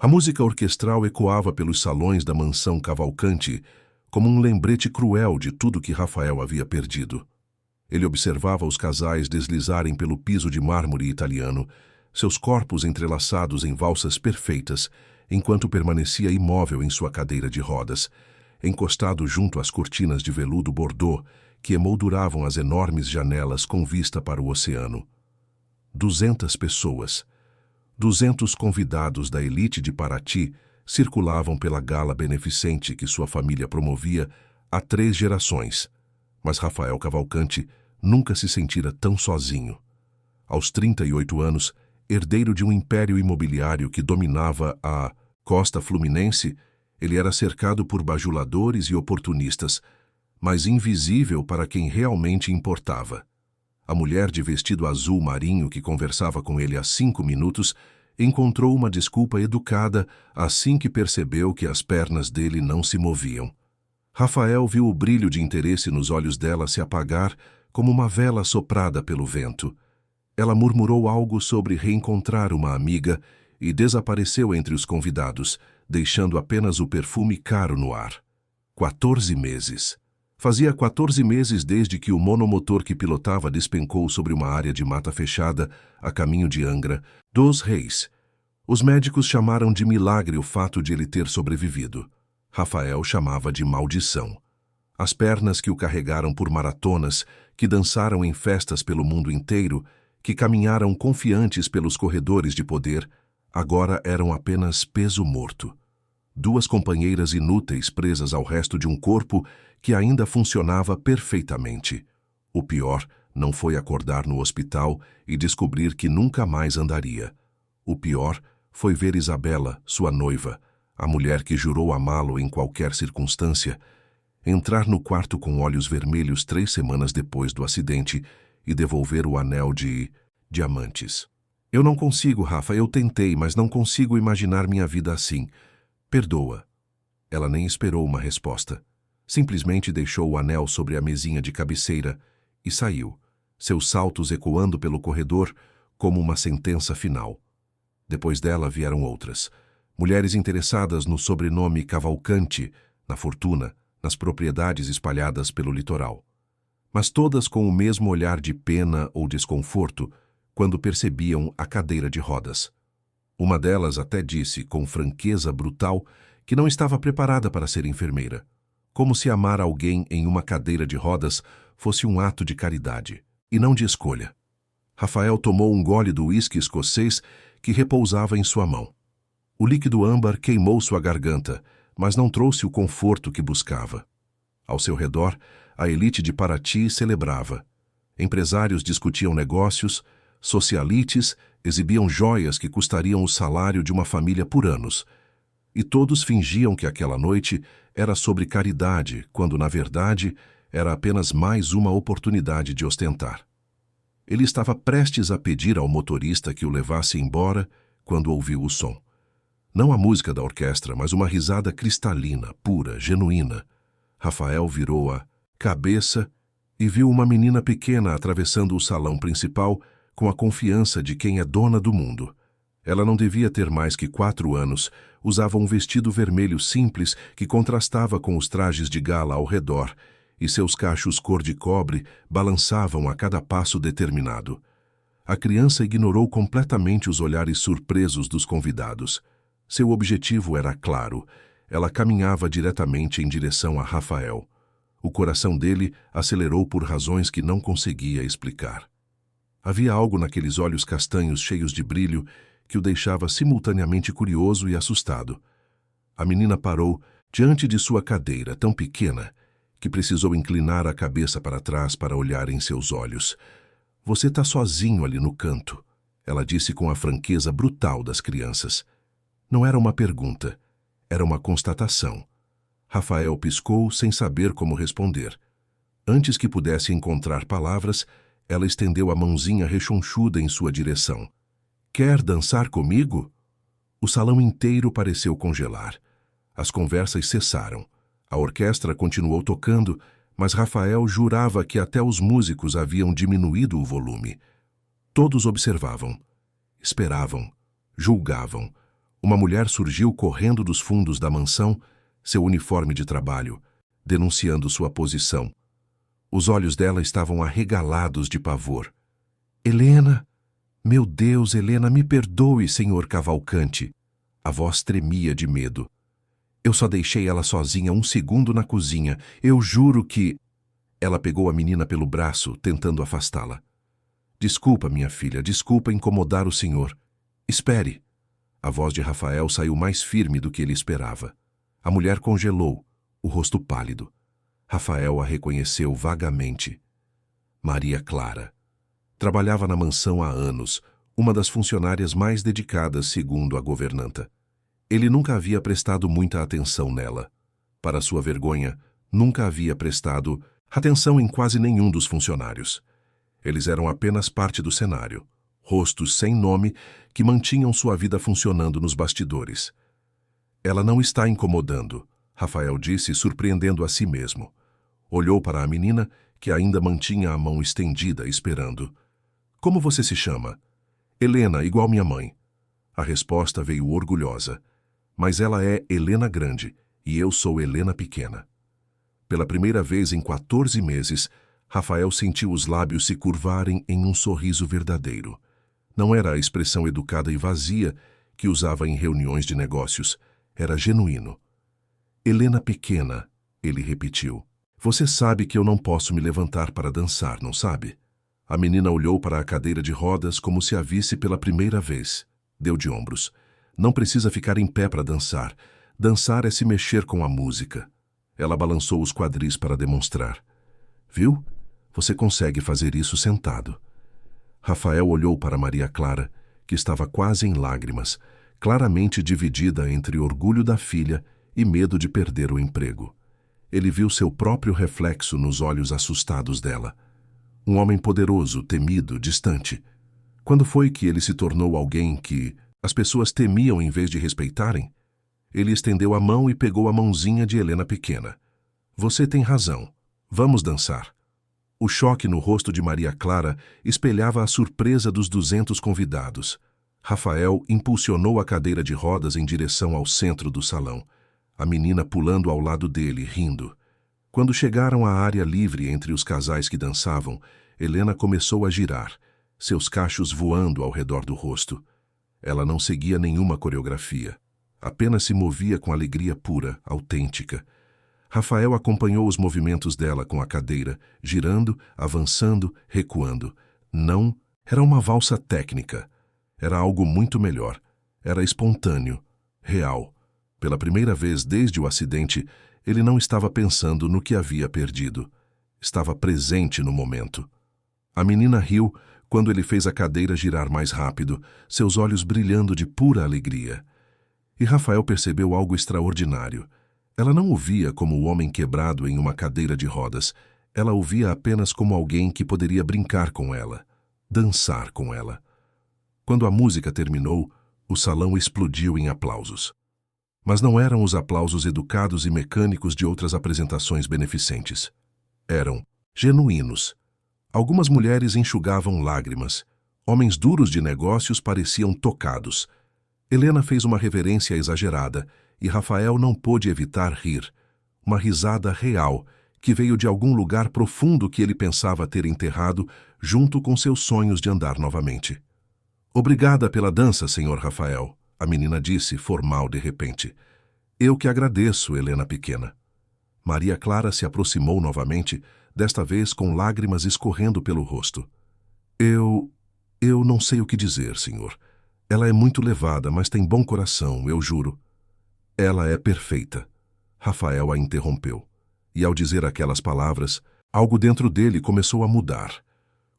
A música orquestral ecoava pelos salões da mansão Cavalcanti como um lembrete cruel de tudo que Rafael havia perdido. Ele observava os casais deslizarem pelo piso de mármore italiano, seus corpos entrelaçados em valsas perfeitas, enquanto permanecia imóvel em sua cadeira de rodas, encostado junto às cortinas de veludo bordô que emolduravam as enormes janelas com vista para o oceano. 200 pessoas, 200 convidados da elite de Paraty circulavam pela gala beneficente que sua família promovia há 3 gerações, mas Rafael Cavalcanti nunca se sentira tão sozinho. Aos 38 anos, herdeiro de um império imobiliário que dominava a costa fluminense, ele era cercado por bajuladores e oportunistas, mas invisível para quem realmente importava. A mulher de vestido azul marinho que conversava com ele há 5 minutos encontrou uma desculpa educada assim que percebeu que as pernas dele não se moviam. Rafael viu o brilho de interesse nos olhos dela se apagar como uma vela soprada pelo vento. Ela murmurou algo sobre reencontrar uma amiga e desapareceu entre os convidados, deixando apenas o perfume caro no ar. 14 meses. Fazia 14 meses desde que o monomotor que pilotava despencou sobre uma área de mata fechada, a caminho de Angra dos Reis. Os médicos chamaram de milagre o fato de ele ter sobrevivido. Rafael chamava de maldição. As pernas que o carregaram por maratonas, que dançaram em festas pelo mundo inteiro, que caminharam confiantes pelos corredores de poder, agora eram apenas peso morto. 2 companheiras inúteis presas ao resto de um corpo que ainda funcionava perfeitamente. O pior não foi acordar no hospital e descobrir que nunca mais andaria. O pior foi ver Isabela, sua noiva, a mulher que jurou amá-lo em qualquer circunstância, entrar no quarto com olhos vermelhos 3 semanas depois do acidente e devolver o anel de diamantes. Eu não consigo, Rafa, eu tentei, mas não consigo imaginar minha vida assim. Perdoa. Ela nem esperou uma resposta. Simplesmente deixou o anel sobre a mesinha de cabeceira e saiu, seus saltos ecoando pelo corredor como uma sentença final. Depois dela vieram outras. Mulheres interessadas no sobrenome Cavalcanti, na fortuna, nas propriedades espalhadas pelo litoral. Mas todas com o mesmo olhar de pena ou desconforto quando percebiam a cadeira de rodas. Uma delas até disse, com franqueza brutal, que não estava preparada para ser enfermeira, como se amar alguém em uma cadeira de rodas fosse um ato de caridade, e não de escolha. Rafael tomou um gole do uísque escocês que repousava em sua mão. O líquido âmbar queimou sua garganta, mas não trouxe o conforto que buscava. Ao seu redor, a elite de Paraty celebrava. Empresários discutiam negócios, socialites exibiam joias que custariam o salário de uma família por anos. E todos fingiam que aquela noite era sobre caridade, quando, na verdade, era apenas mais uma oportunidade de ostentar. Ele estava prestes a pedir ao motorista que o levasse embora quando ouviu o som. Não a música da orquestra, mas uma risada cristalina, pura, genuína. Rafael virou a cabeça e viu uma menina pequena atravessando o salão principal com a confiança de quem é dona do mundo. Ela não devia ter mais que 4 anos, usava um vestido vermelho simples que contrastava com os trajes de gala ao redor, e seus cachos cor de cobre balançavam a cada passo determinado. A criança ignorou completamente os olhares surpresos dos convidados. Seu objetivo era claro. Ela caminhava diretamente em direção a Rafael. O coração dele acelerou por razões que não conseguia explicar. Havia algo naqueles olhos castanhos cheios de brilho que o deixava simultaneamente curioso e assustado. A menina parou diante de sua cadeira, tão pequena, que precisou inclinar a cabeça para trás para olhar em seus olhos. Você está sozinho ali no canto, ela disse com a franqueza brutal das crianças. Não era uma pergunta, era uma constatação. Rafael piscou sem saber como responder. Antes que pudesse encontrar palavras, ela estendeu a mãozinha rechonchuda em sua direção. Quer dançar comigo? O salão inteiro pareceu congelar. As conversas cessaram. A orquestra continuou tocando, mas Rafael jurava que até os músicos haviam diminuído o volume. Todos observavam, esperavam, julgavam, Uma mulher surgiu correndo dos fundos da mansão, seu uniforme de trabalho, denunciando sua posição. Os olhos dela estavam arregalados de pavor. Helena! Meu Deus, Helena, me perdoe, senhor Cavalcante. A voz tremia de medo. Eu só deixei ela sozinha um segundo na cozinha. Eu juro que... Ela pegou a menina pelo braço, tentando afastá-la. Desculpa, minha filha, desculpa incomodar o senhor. Espere. A voz de Rafael saiu mais firme do que ele esperava. A mulher congelou, o rosto pálido. Rafael a reconheceu vagamente. Maria Clara. Trabalhava na mansão há anos, uma das funcionárias mais dedicadas segundo a governanta. Ele nunca havia prestado muita atenção nela. Para sua vergonha, nunca havia prestado atenção em quase nenhum dos funcionários. Eles eram apenas parte do cenário, rostos sem nome que mantinham sua vida funcionando nos bastidores. Ela não está incomodando, Rafael disse, surpreendendo a si mesmo. Olhou para a menina, que ainda mantinha a mão estendida, esperando. Como você se chama? Helena, igual minha mãe. A resposta veio orgulhosa. Mas ela é Helena Grande e eu sou Helena Pequena. Pela primeira vez em 14 meses, Rafael sentiu os lábios se curvarem em um sorriso verdadeiro. Não era a expressão educada e vazia que usava em reuniões de negócios. Era genuíno. Helena Pequena, ele repetiu. Você sabe que eu não posso me levantar para dançar, não sabe? A menina olhou para a cadeira de rodas como se a visse pela primeira vez. Deu de ombros. Não precisa ficar em pé para dançar. Dançar é se mexer com a música. Ela balançou os quadris para demonstrar. Viu? Você consegue fazer isso sentado. Rafael olhou para Maria Clara, que estava quase em lágrimas, claramente dividida entre orgulho da filha e medo de perder o emprego. Ele viu seu próprio reflexo nos olhos assustados dela. Um homem poderoso, temido, distante. Quando foi que ele se tornou alguém que as pessoas temiam em vez de respeitarem? Ele estendeu a mão e pegou a mãozinha de Helena Pequena. Você tem razão. Vamos dançar. O choque no rosto de Maria Clara espelhava a surpresa dos 200 convidados. Rafael impulsionou a cadeira de rodas em direção ao centro do salão. A menina pulando ao lado dele, rindo. Quando chegaram à área livre entre os casais que dançavam, Helena começou a girar, seus cachos voando ao redor do rosto. Ela não seguia nenhuma coreografia. Apenas se movia com alegria pura, autêntica. Rafael acompanhou os movimentos dela com a cadeira, girando, avançando, recuando. Não, era uma valsa técnica. Era algo muito melhor. Era espontâneo, real. Pela primeira vez desde o acidente, ele não estava pensando no que havia perdido. Estava presente no momento. A menina riu quando ele fez a cadeira girar mais rápido, seus olhos brilhando de pura alegria. E Rafael percebeu algo extraordinário. Ela não o via como o homem quebrado em uma cadeira de rodas. Ela o via apenas como alguém que poderia brincar com ela, dançar com ela. Quando a música terminou, o salão explodiu em aplausos. Mas não eram os aplausos educados e mecânicos de outras apresentações beneficentes. Eram genuínos. Algumas mulheres enxugavam lágrimas. Homens duros de negócios pareciam tocados. Helena fez uma reverência exagerada e Rafael não pôde evitar rir. Uma risada real que veio de algum lugar profundo que ele pensava ter enterrado junto com seus sonhos de andar novamente. Obrigada pela dança, senhor Rafael, a menina disse, formal de repente. Eu que agradeço, Helena Pequena. Maria Clara se aproximou novamente, desta vez com lágrimas escorrendo pelo rosto. Eu não sei o que dizer, senhor. Ela é muito levada, mas tem bom coração, eu juro. Ela é perfeita. Rafael a interrompeu. E ao dizer aquelas palavras, algo dentro dele começou a mudar,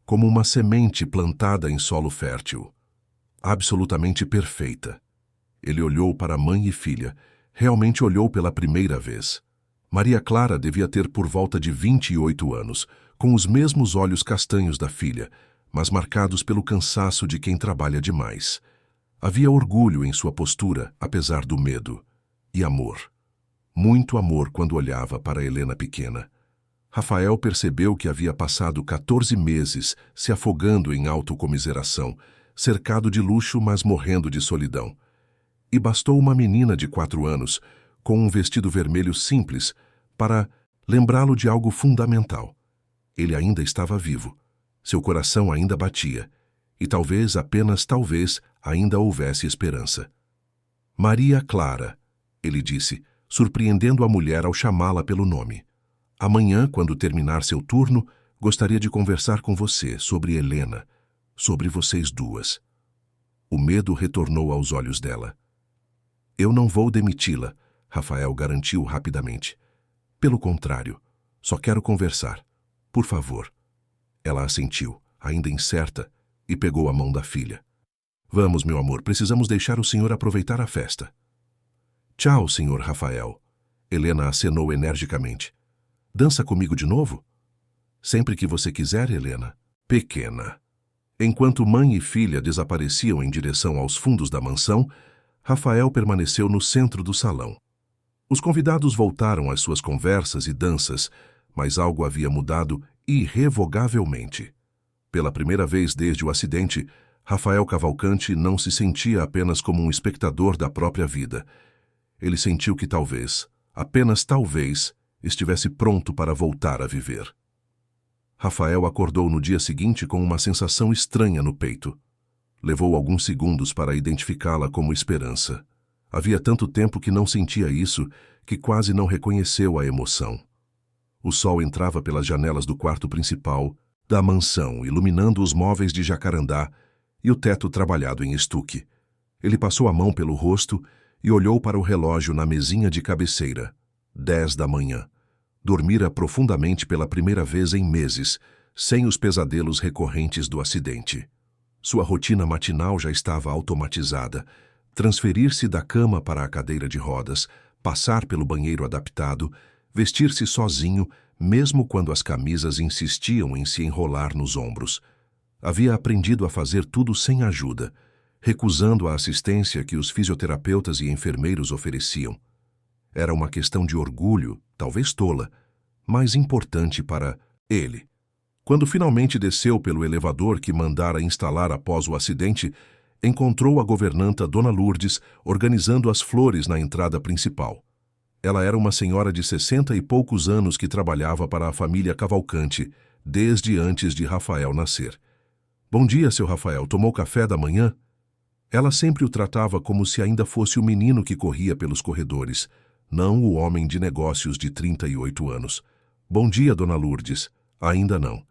como uma semente plantada em solo fértil. Absolutamente perfeita. Ele olhou para mãe e filha, realmente olhou pela primeira vez. Maria Clara devia ter por volta de 28 anos, com os mesmos olhos castanhos da filha, mas marcados pelo cansaço de quem trabalha demais. Havia orgulho em sua postura, apesar do medo. E amor. Muito amor quando olhava para Helena Pequena. Rafael percebeu que havia passado 14 meses se afogando em autocomiseração, cercado de luxo, mas morrendo de solidão. E bastou uma menina de 4 anos, com um vestido vermelho simples, para lembrá-lo de algo fundamental. Ele ainda estava vivo. Seu coração ainda batia. E talvez, apenas talvez, ainda houvesse esperança. Maria Clara, ele disse, surpreendendo a mulher ao chamá-la pelo nome. Amanhã, quando terminar seu turno, gostaria de conversar com você sobre Helena, sobre vocês duas. O medo retornou aos olhos dela. Eu não vou demiti-la, Rafael garantiu rapidamente. Pelo contrário, só quero conversar. Por favor. Ela assentiu, ainda incerta, e pegou a mão da filha. Vamos, meu amor, precisamos deixar o senhor aproveitar a festa. Tchau, senhor Rafael. Helena acenou energicamente. Dança comigo de novo? Sempre que você quiser, Helena. Pequena. Enquanto mãe e filha desapareciam em direção aos fundos da mansão, Rafael permaneceu no centro do salão. Os convidados voltaram às suas conversas e danças, mas algo havia mudado irrevogavelmente. Pela primeira vez desde o acidente, Rafael Cavalcanti não se sentia apenas como um espectador da própria vida. Ele sentiu que talvez, apenas talvez, estivesse pronto para voltar a viver. Rafael acordou no dia seguinte com uma sensação estranha no peito. Levou alguns segundos para identificá-la como esperança. Havia tanto tempo que não sentia isso, que quase não reconheceu a emoção. O sol entrava pelas janelas do quarto principal, da mansão, iluminando os móveis de jacarandá e o teto trabalhado em estuque. Ele passou a mão pelo rosto e olhou para o relógio na mesinha de cabeceira. 10 da manhã. Dormira profundamente pela primeira vez em meses, sem os pesadelos recorrentes do acidente. Sua rotina matinal já estava automatizada. Transferir-se da cama para a cadeira de rodas, passar pelo banheiro adaptado, vestir-se sozinho, mesmo quando as camisas insistiam em se enrolar nos ombros. Havia aprendido a fazer tudo sem ajuda, recusando a assistência que os fisioterapeutas e enfermeiros ofereciam. Era uma questão de orgulho, talvez tola, mas importante para ele. Quando finalmente desceu pelo elevador que mandara instalar após o acidente, encontrou a governanta Dona Lourdes organizando as flores na entrada principal. Ela era uma senhora de 60 e poucos anos que trabalhava para a família Cavalcanti, desde antes de Rafael nascer. Bom dia, seu Rafael, tomou café da manhã? Ela sempre o tratava como se ainda fosse o menino que corria pelos corredores, não o homem de negócios de 38 anos. Bom dia, Dona Lourdes. Ainda não.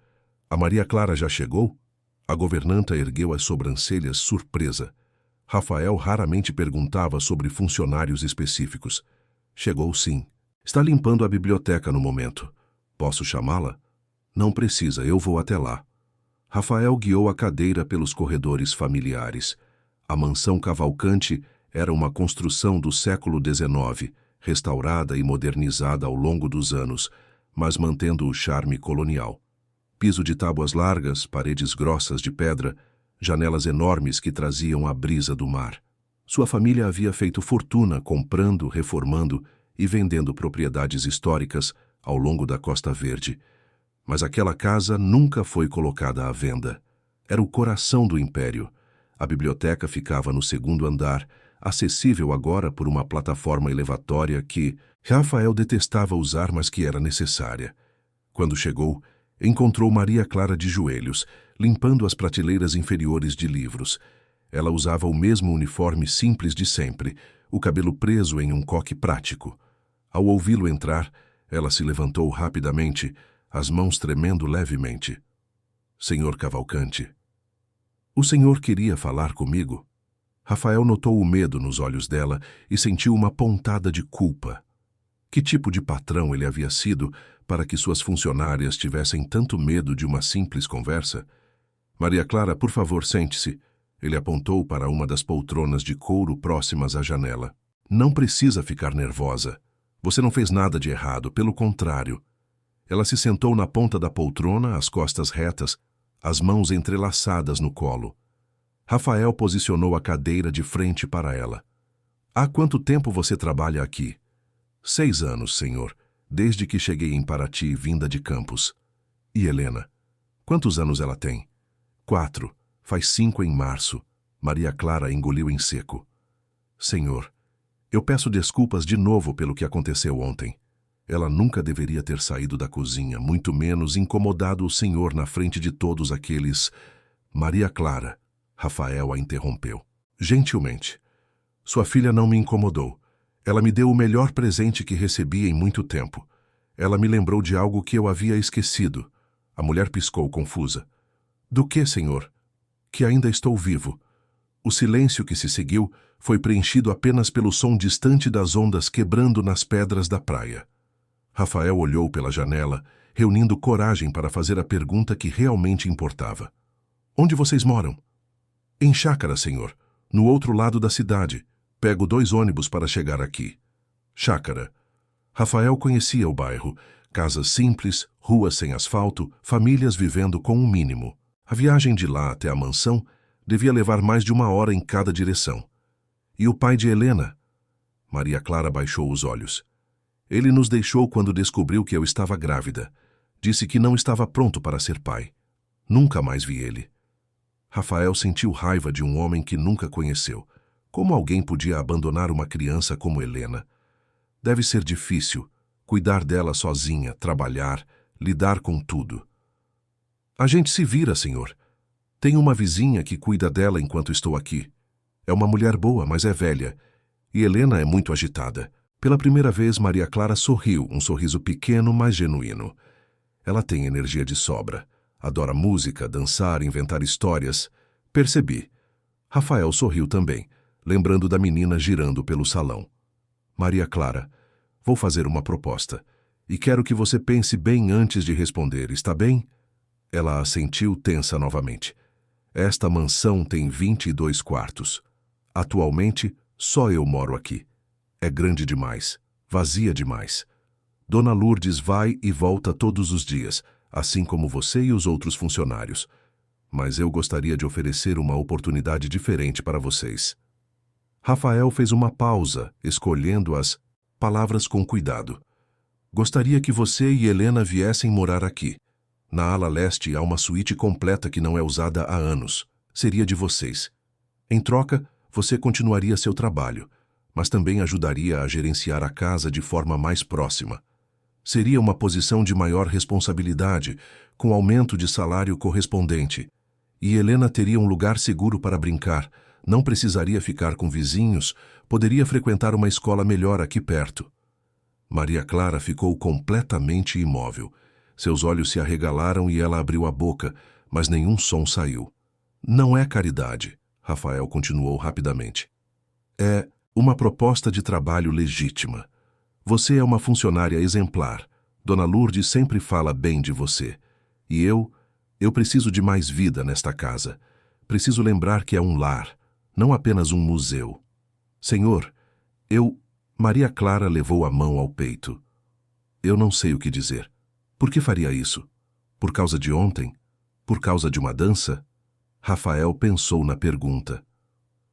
A Maria Clara já chegou? A governanta ergueu as sobrancelhas, surpresa. Rafael raramente perguntava sobre funcionários específicos. Chegou sim. Está limpando a biblioteca no momento. Posso chamá-la? Não precisa, eu vou até lá. Rafael guiou a cadeira pelos corredores familiares. A mansão Cavalcanti era uma construção do século XIX, restaurada e modernizada ao longo dos anos, mas mantendo o charme colonial. Piso de tábuas largas, paredes grossas de pedra, janelas enormes que traziam a brisa do mar. Sua família havia feito fortuna comprando, reformando e vendendo propriedades históricas ao longo da Costa Verde. Mas aquela casa nunca foi colocada à venda. Era o coração do império. A biblioteca ficava no segundo andar, acessível agora por uma plataforma elevatória que Rafael detestava usar, mas que era necessária. Quando chegou, encontrou Maria Clara de joelhos, limpando as prateleiras inferiores de livros. Ela usava o mesmo uniforme simples de sempre, o cabelo preso em um coque prático. Ao ouvi-lo entrar, ela se levantou rapidamente, as mãos tremendo levemente. Senhor Cavalcanti. O senhor queria falar comigo? Rafael notou o medo nos olhos dela e sentiu uma pontada de culpa. Que tipo de patrão ele havia sido para que suas funcionárias tivessem tanto medo de uma simples conversa? Maria Clara, por favor, sente-se. Ele apontou para uma das poltronas de couro próximas à janela. Não precisa ficar nervosa. Você não fez nada de errado, pelo contrário. Ela se sentou na ponta da poltrona, as costas retas, as mãos entrelaçadas no colo. Rafael posicionou a cadeira de frente para ela. Há quanto tempo você trabalha aqui? 6 anos, senhor, desde que cheguei em Paraty, vinda de Campos. E Helena? Quantos anos ela tem? 4. Faz 5 em março. Maria Clara engoliu em seco. Senhor, eu peço desculpas de novo pelo que aconteceu ontem. Ela nunca deveria ter saído da cozinha, muito menos incomodado o Senhor na frente de todos aqueles... Maria Clara, Rafael a interrompeu. Gentilmente. Sua filha não me incomodou. Ela me deu o melhor presente que recebi em muito tempo. Ela me lembrou de algo que eu havia esquecido. A mulher piscou confusa. Do que, Senhor? Que ainda estou vivo. O silêncio que se seguiu foi preenchido apenas pelo som distante das ondas quebrando nas pedras da praia. Rafael olhou pela janela, reunindo coragem para fazer a pergunta que realmente importava. Onde vocês moram? Em Chácara, senhor. No outro lado da cidade. Pego 2 ônibus para chegar aqui. Chácara. Rafael conhecia o bairro. Casas simples, ruas sem asfalto, famílias vivendo com o mínimo. A viagem de lá até a mansão devia levar mais de 1 hora em cada direção. E o pai de Helena? Maria Clara baixou os olhos. Ele nos deixou quando descobriu que eu estava grávida. Disse que não estava pronto para ser pai. Nunca mais vi ele. Rafael sentiu raiva de um homem que nunca conheceu. Como alguém podia abandonar uma criança como Helena? Deve ser difícil cuidar dela sozinha, trabalhar, lidar com tudo. A gente se vira, senhor. Tenho uma vizinha que cuida dela enquanto estou aqui. É uma mulher boa, mas é velha. E Helena é muito agitada. Pela primeira vez, Maria Clara sorriu, um sorriso pequeno, mas genuíno. Ela tem energia de sobra. Adora música, dançar, inventar histórias. Percebi. Rafael sorriu também, lembrando da menina girando pelo salão. Maria Clara, vou fazer uma proposta. E quero que você pense bem antes de responder, está bem? Ela assentiu tensa novamente. Esta mansão tem 22 quartos. Atualmente, só eu moro aqui. É grande demais, vazia demais. Dona Lourdes vai e volta todos os dias, assim como você e os outros funcionários. Mas eu gostaria de oferecer uma oportunidade diferente para vocês. Rafael fez uma pausa, escolhendo as palavras com cuidado. Gostaria que você e Helena viessem morar aqui. Na ala leste há uma suíte completa que não é usada há anos. Seria de vocês. Em troca, você continuaria seu trabalho, mas também ajudaria a gerenciar a casa de forma mais próxima. Seria uma posição de maior responsabilidade, com aumento de salário correspondente. E Helena teria um lugar seguro para brincar, não precisaria ficar com vizinhos, poderia frequentar uma escola melhor aqui perto. Maria Clara ficou completamente imóvel. Seus olhos se arregalaram e ela abriu a boca, mas nenhum som saiu. Não é caridade, Rafael continuou rapidamente. É uma proposta de trabalho legítima. Você é uma funcionária exemplar. Dona Lourdes sempre fala bem de você. E eu preciso de mais vida nesta casa. Preciso lembrar que é um lar, não apenas um museu. Senhor, Maria Clara levou a mão ao peito. Eu não sei o que dizer. Por que faria isso? Por causa de ontem? Por causa de uma dança? Rafael pensou na pergunta.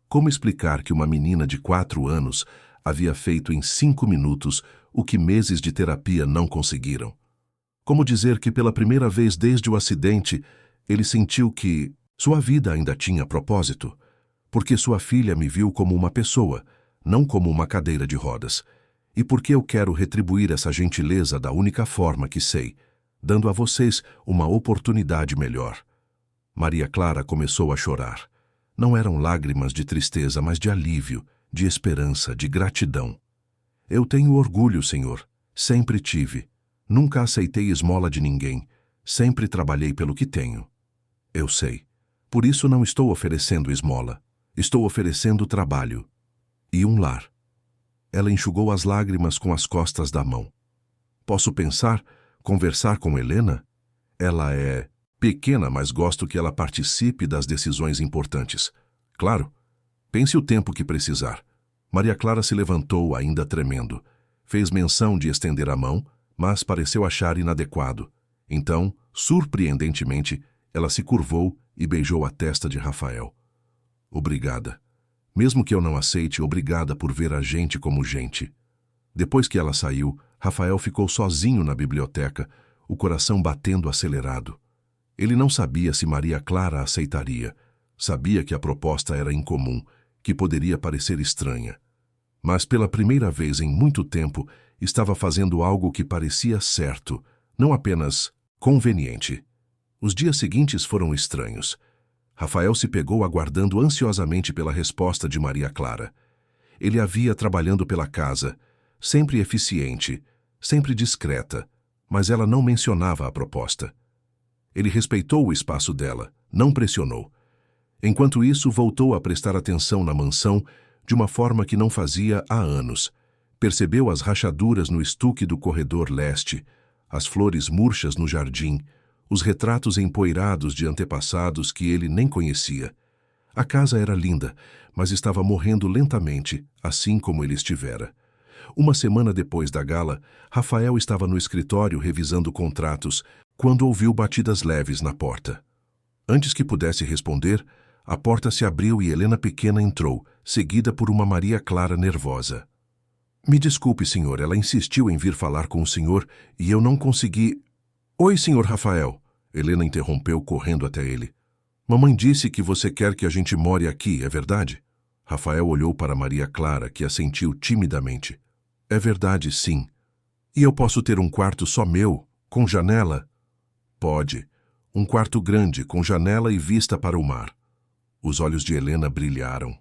Como explicar que uma menina de 4 anos havia feito em 5 minutos o que meses de terapia não conseguiram? Como dizer que pela primeira vez desde o acidente, ele sentiu que sua vida ainda tinha propósito? Porque sua filha me viu como uma pessoa, não como uma cadeira de rodas. E porque eu quero retribuir essa gentileza da única forma que sei, dando a vocês uma oportunidade melhor. Maria Clara começou a chorar. Não eram lágrimas de tristeza, mas de alívio, de esperança, de gratidão. Eu tenho orgulho, Senhor. Sempre tive. Nunca aceitei esmola de ninguém. Sempre trabalhei pelo que tenho. Eu sei. Por isso não estou oferecendo esmola. Estou oferecendo trabalho. E um lar. Ela enxugou as lágrimas com as costas da mão. Posso pensar, conversar com Helena? Ela é pequena, mas gosto que ela participe das decisões importantes. Claro, pense o tempo que precisar. Maria Clara se levantou, ainda tremendo. Fez menção de estender a mão, mas pareceu achar inadequado. Então, surpreendentemente, ela se curvou e beijou a testa de Rafael. Obrigada. Mesmo que eu não aceite, obrigada por ver a gente como gente. Depois que ela saiu, Rafael ficou sozinho na biblioteca, o coração batendo acelerado. Ele não sabia se Maria Clara aceitaria. Sabia que a proposta era incomum, que poderia parecer estranha. Mas pela primeira vez em muito tempo, estava fazendo algo que parecia certo, não apenas conveniente. Os dias seguintes foram estranhos. Rafael se pegou aguardando ansiosamente pela resposta de Maria Clara. Ele a via trabalhando pela casa, sempre eficiente, sempre discreta, mas ela não mencionava a proposta. Ele respeitou o espaço dela, não pressionou. Enquanto isso, voltou a prestar atenção na mansão de uma forma que não fazia há anos. Percebeu as rachaduras no estuque do corredor leste, as flores murchas no jardim, os retratos empoeirados de antepassados que ele nem conhecia. A casa era linda, mas estava morrendo lentamente, assim como ele estivera. Uma semana depois da gala, Rafael estava no escritório revisando contratos, quando ouviu batidas leves na porta. Antes que pudesse responder, a porta se abriu e Helena pequena entrou, seguida por uma Maria Clara nervosa. Me desculpe, senhor, ela insistiu em vir falar com o senhor e eu não consegui... Oi, senhor Rafael. Helena interrompeu, correndo até ele. Mamãe disse que você quer que a gente more aqui, é verdade? Rafael olhou para Maria Clara, que assentiu timidamente. É verdade, sim. E eu posso ter um quarto só meu, com janela? Pode. Um quarto grande, com janela e vista para o mar. Os olhos de Helena brilharam.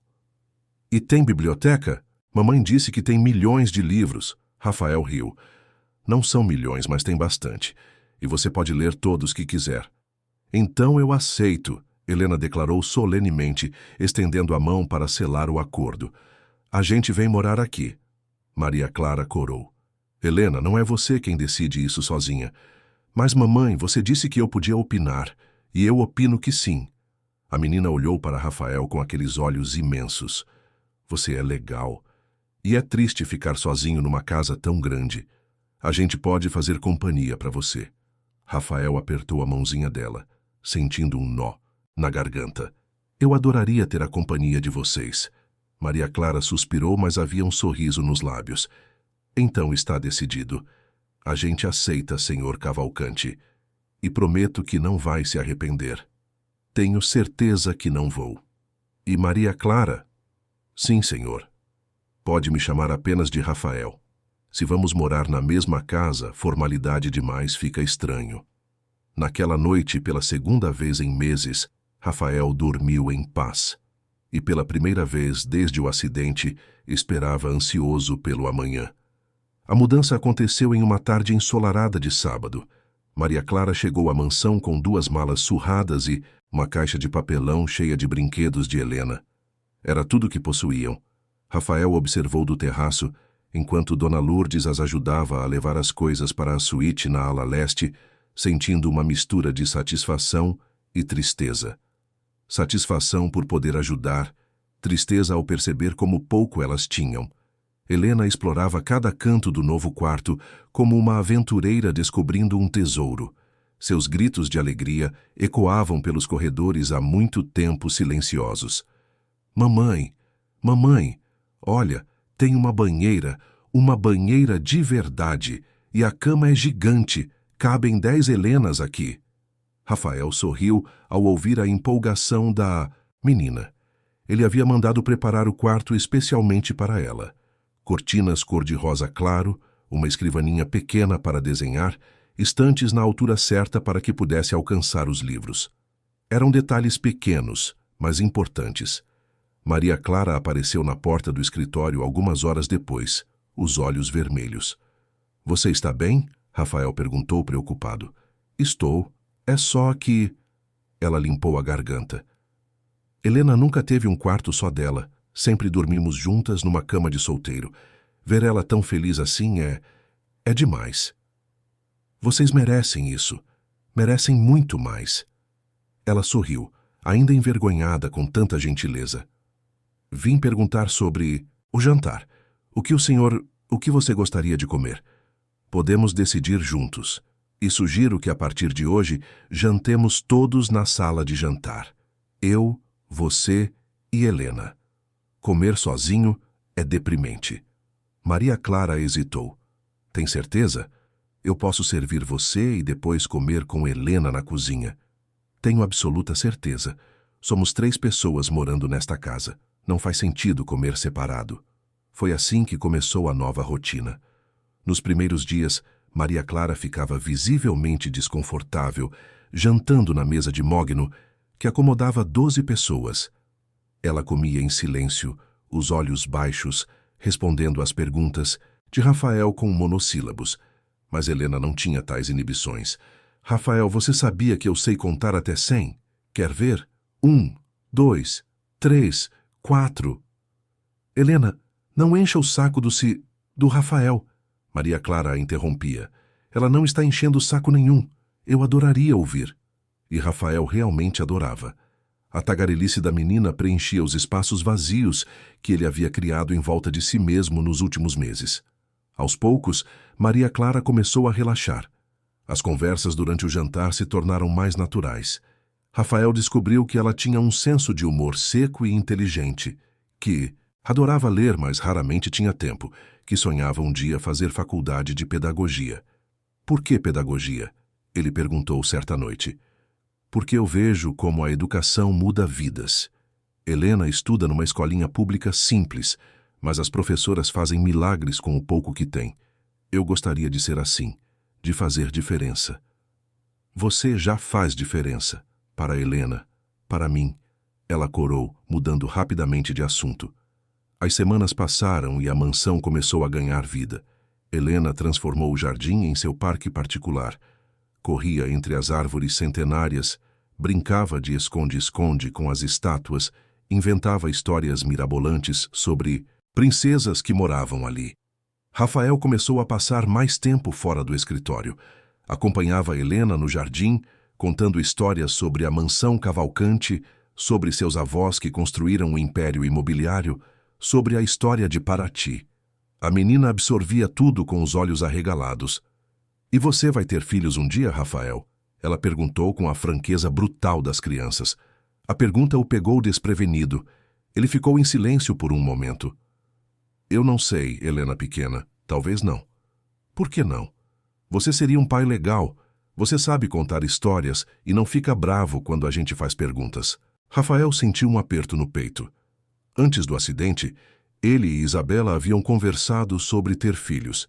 E tem biblioteca? Mamãe disse que tem milhões de livros. Rafael riu. Não são milhões, mas tem bastante. E você pode ler todos que quiser. Então eu aceito, Helena declarou solenemente, estendendo a mão para selar o acordo. A gente vem morar aqui. Maria Clara corou. Helena, não é você quem decide isso sozinha. Mas, mamãe, você disse que eu podia opinar, e eu opino que sim. A menina olhou para Rafael com aqueles olhos imensos. Você é legal. E é triste ficar sozinho numa casa tão grande. A gente pode fazer companhia para você. Rafael apertou a mãozinha dela, sentindo um nó na garganta. Eu adoraria ter a companhia de vocês. Maria Clara suspirou, mas havia um sorriso nos lábios. Então está decidido. A gente aceita, senhor Cavalcante. E prometo que não vai se arrepender. Tenho certeza que não vou. E Maria Clara? Sim, senhor. Pode me chamar apenas de Rafael. Se vamos morar na mesma casa, formalidade demais fica estranho. Naquela noite, pela segunda vez em meses, Rafael dormiu em paz. E pela primeira vez desde o acidente, esperava ansioso pelo amanhã. A mudança aconteceu em uma tarde ensolarada de sábado. Maria Clara chegou à mansão com 2 malas surradas e uma caixa de papelão cheia de brinquedos de Helena. Era tudo que possuíam. Rafael observou do terraço, enquanto Dona Lourdes as ajudava a levar as coisas para a suíte na ala leste, sentindo uma mistura de satisfação e tristeza. Satisfação por poder ajudar, tristeza ao perceber como pouco elas tinham. Helena explorava cada canto do novo quarto como uma aventureira descobrindo um tesouro. Seus gritos de alegria ecoavam pelos corredores há muito tempo silenciosos. Mamãe, mamãe, olha, tem uma banheira de verdade, e a cama é gigante, cabem 10 Helenas aqui. Rafael sorriu ao ouvir a empolgação da menina. Ele havia mandado preparar o quarto especialmente para ela. Cortinas cor-de-rosa claro, uma escrivaninha pequena para desenhar, estantes na altura certa para que pudesse alcançar os livros. Eram detalhes pequenos, mas importantes. Maria Clara apareceu na porta do escritório algumas horas depois, os olhos vermelhos. — Você está bem? Rafael perguntou preocupado. — Estou. É só que... Ela limpou a garganta. Helena nunca teve um quarto só dela. Sempre dormimos juntas numa cama de solteiro. Ver ela tão feliz assim é demais. Vocês merecem isso. Merecem muito mais. Ela sorriu, ainda envergonhada com tanta gentileza. Vim perguntar sobre o jantar. O que você gostaria de comer? Podemos decidir juntos. E sugiro que a partir de hoje jantemos todos na sala de jantar. Eu, você e Helena. Comer sozinho é deprimente. Maria Clara hesitou. Tem certeza? Eu posso servir você e depois comer com Helena na cozinha. Tenho absoluta certeza. Somos 3 pessoas morando nesta casa. Não faz sentido comer separado. Foi assim que começou a nova rotina. Nos primeiros dias, Maria Clara ficava visivelmente desconfortável, jantando na mesa de mogno, que acomodava 12 pessoas. Ela comia em silêncio, os olhos baixos, respondendo às perguntas de Rafael com monossílabos. Mas Helena não tinha tais inibições. Rafael, você sabia que eu sei contar até 100? Quer ver? 1, 2, 3, 4. Helena, não encha o saco do Rafael. Maria Clara a interrompia. Ela não está enchendo o saco nenhum. Eu adoraria ouvir. E Rafael realmente adorava. A tagarelice da menina preenchia os espaços vazios que ele havia criado em volta de si mesmo nos últimos meses. Aos poucos, Maria Clara começou a relaxar. As conversas durante o jantar se tornaram mais naturais. Rafael descobriu que ela tinha um senso de humor seco e inteligente, que adorava ler, mas raramente tinha tempo, que sonhava um dia fazer faculdade de pedagogia. Por que pedagogia? Ele perguntou certa noite. Porque eu vejo como a educação muda vidas. Helena estuda numa escolinha pública simples, mas as professoras fazem milagres com o pouco que têm. Eu gostaria de ser assim, de fazer diferença. Você já faz diferença. Para Helena, para mim, ela corou, mudando rapidamente de assunto. As semanas passaram e a mansão começou a ganhar vida. Helena transformou o jardim em seu parque particular. Corria entre as árvores centenárias, brincava de esconde-esconde com as estátuas, inventava histórias mirabolantes sobre princesas que moravam ali. Rafael começou a passar mais tempo fora do escritório. Acompanhava Helena no jardim, contando histórias sobre a mansão Cavalcante, sobre seus avós que construíram o império imobiliário, sobre a história de Paraty. A menina absorvia tudo com os olhos arregalados. E você vai ter filhos um dia, Rafael? Ela perguntou com a franqueza brutal das crianças. A pergunta o pegou desprevenido. Ele ficou em silêncio por um momento. Eu não sei, Helena pequena. Talvez não. Por que não? Você seria um pai legal. Você sabe contar histórias e não fica bravo quando a gente faz perguntas. Rafael sentiu um aperto no peito. Antes do acidente, ele e Isabela haviam conversado sobre ter filhos.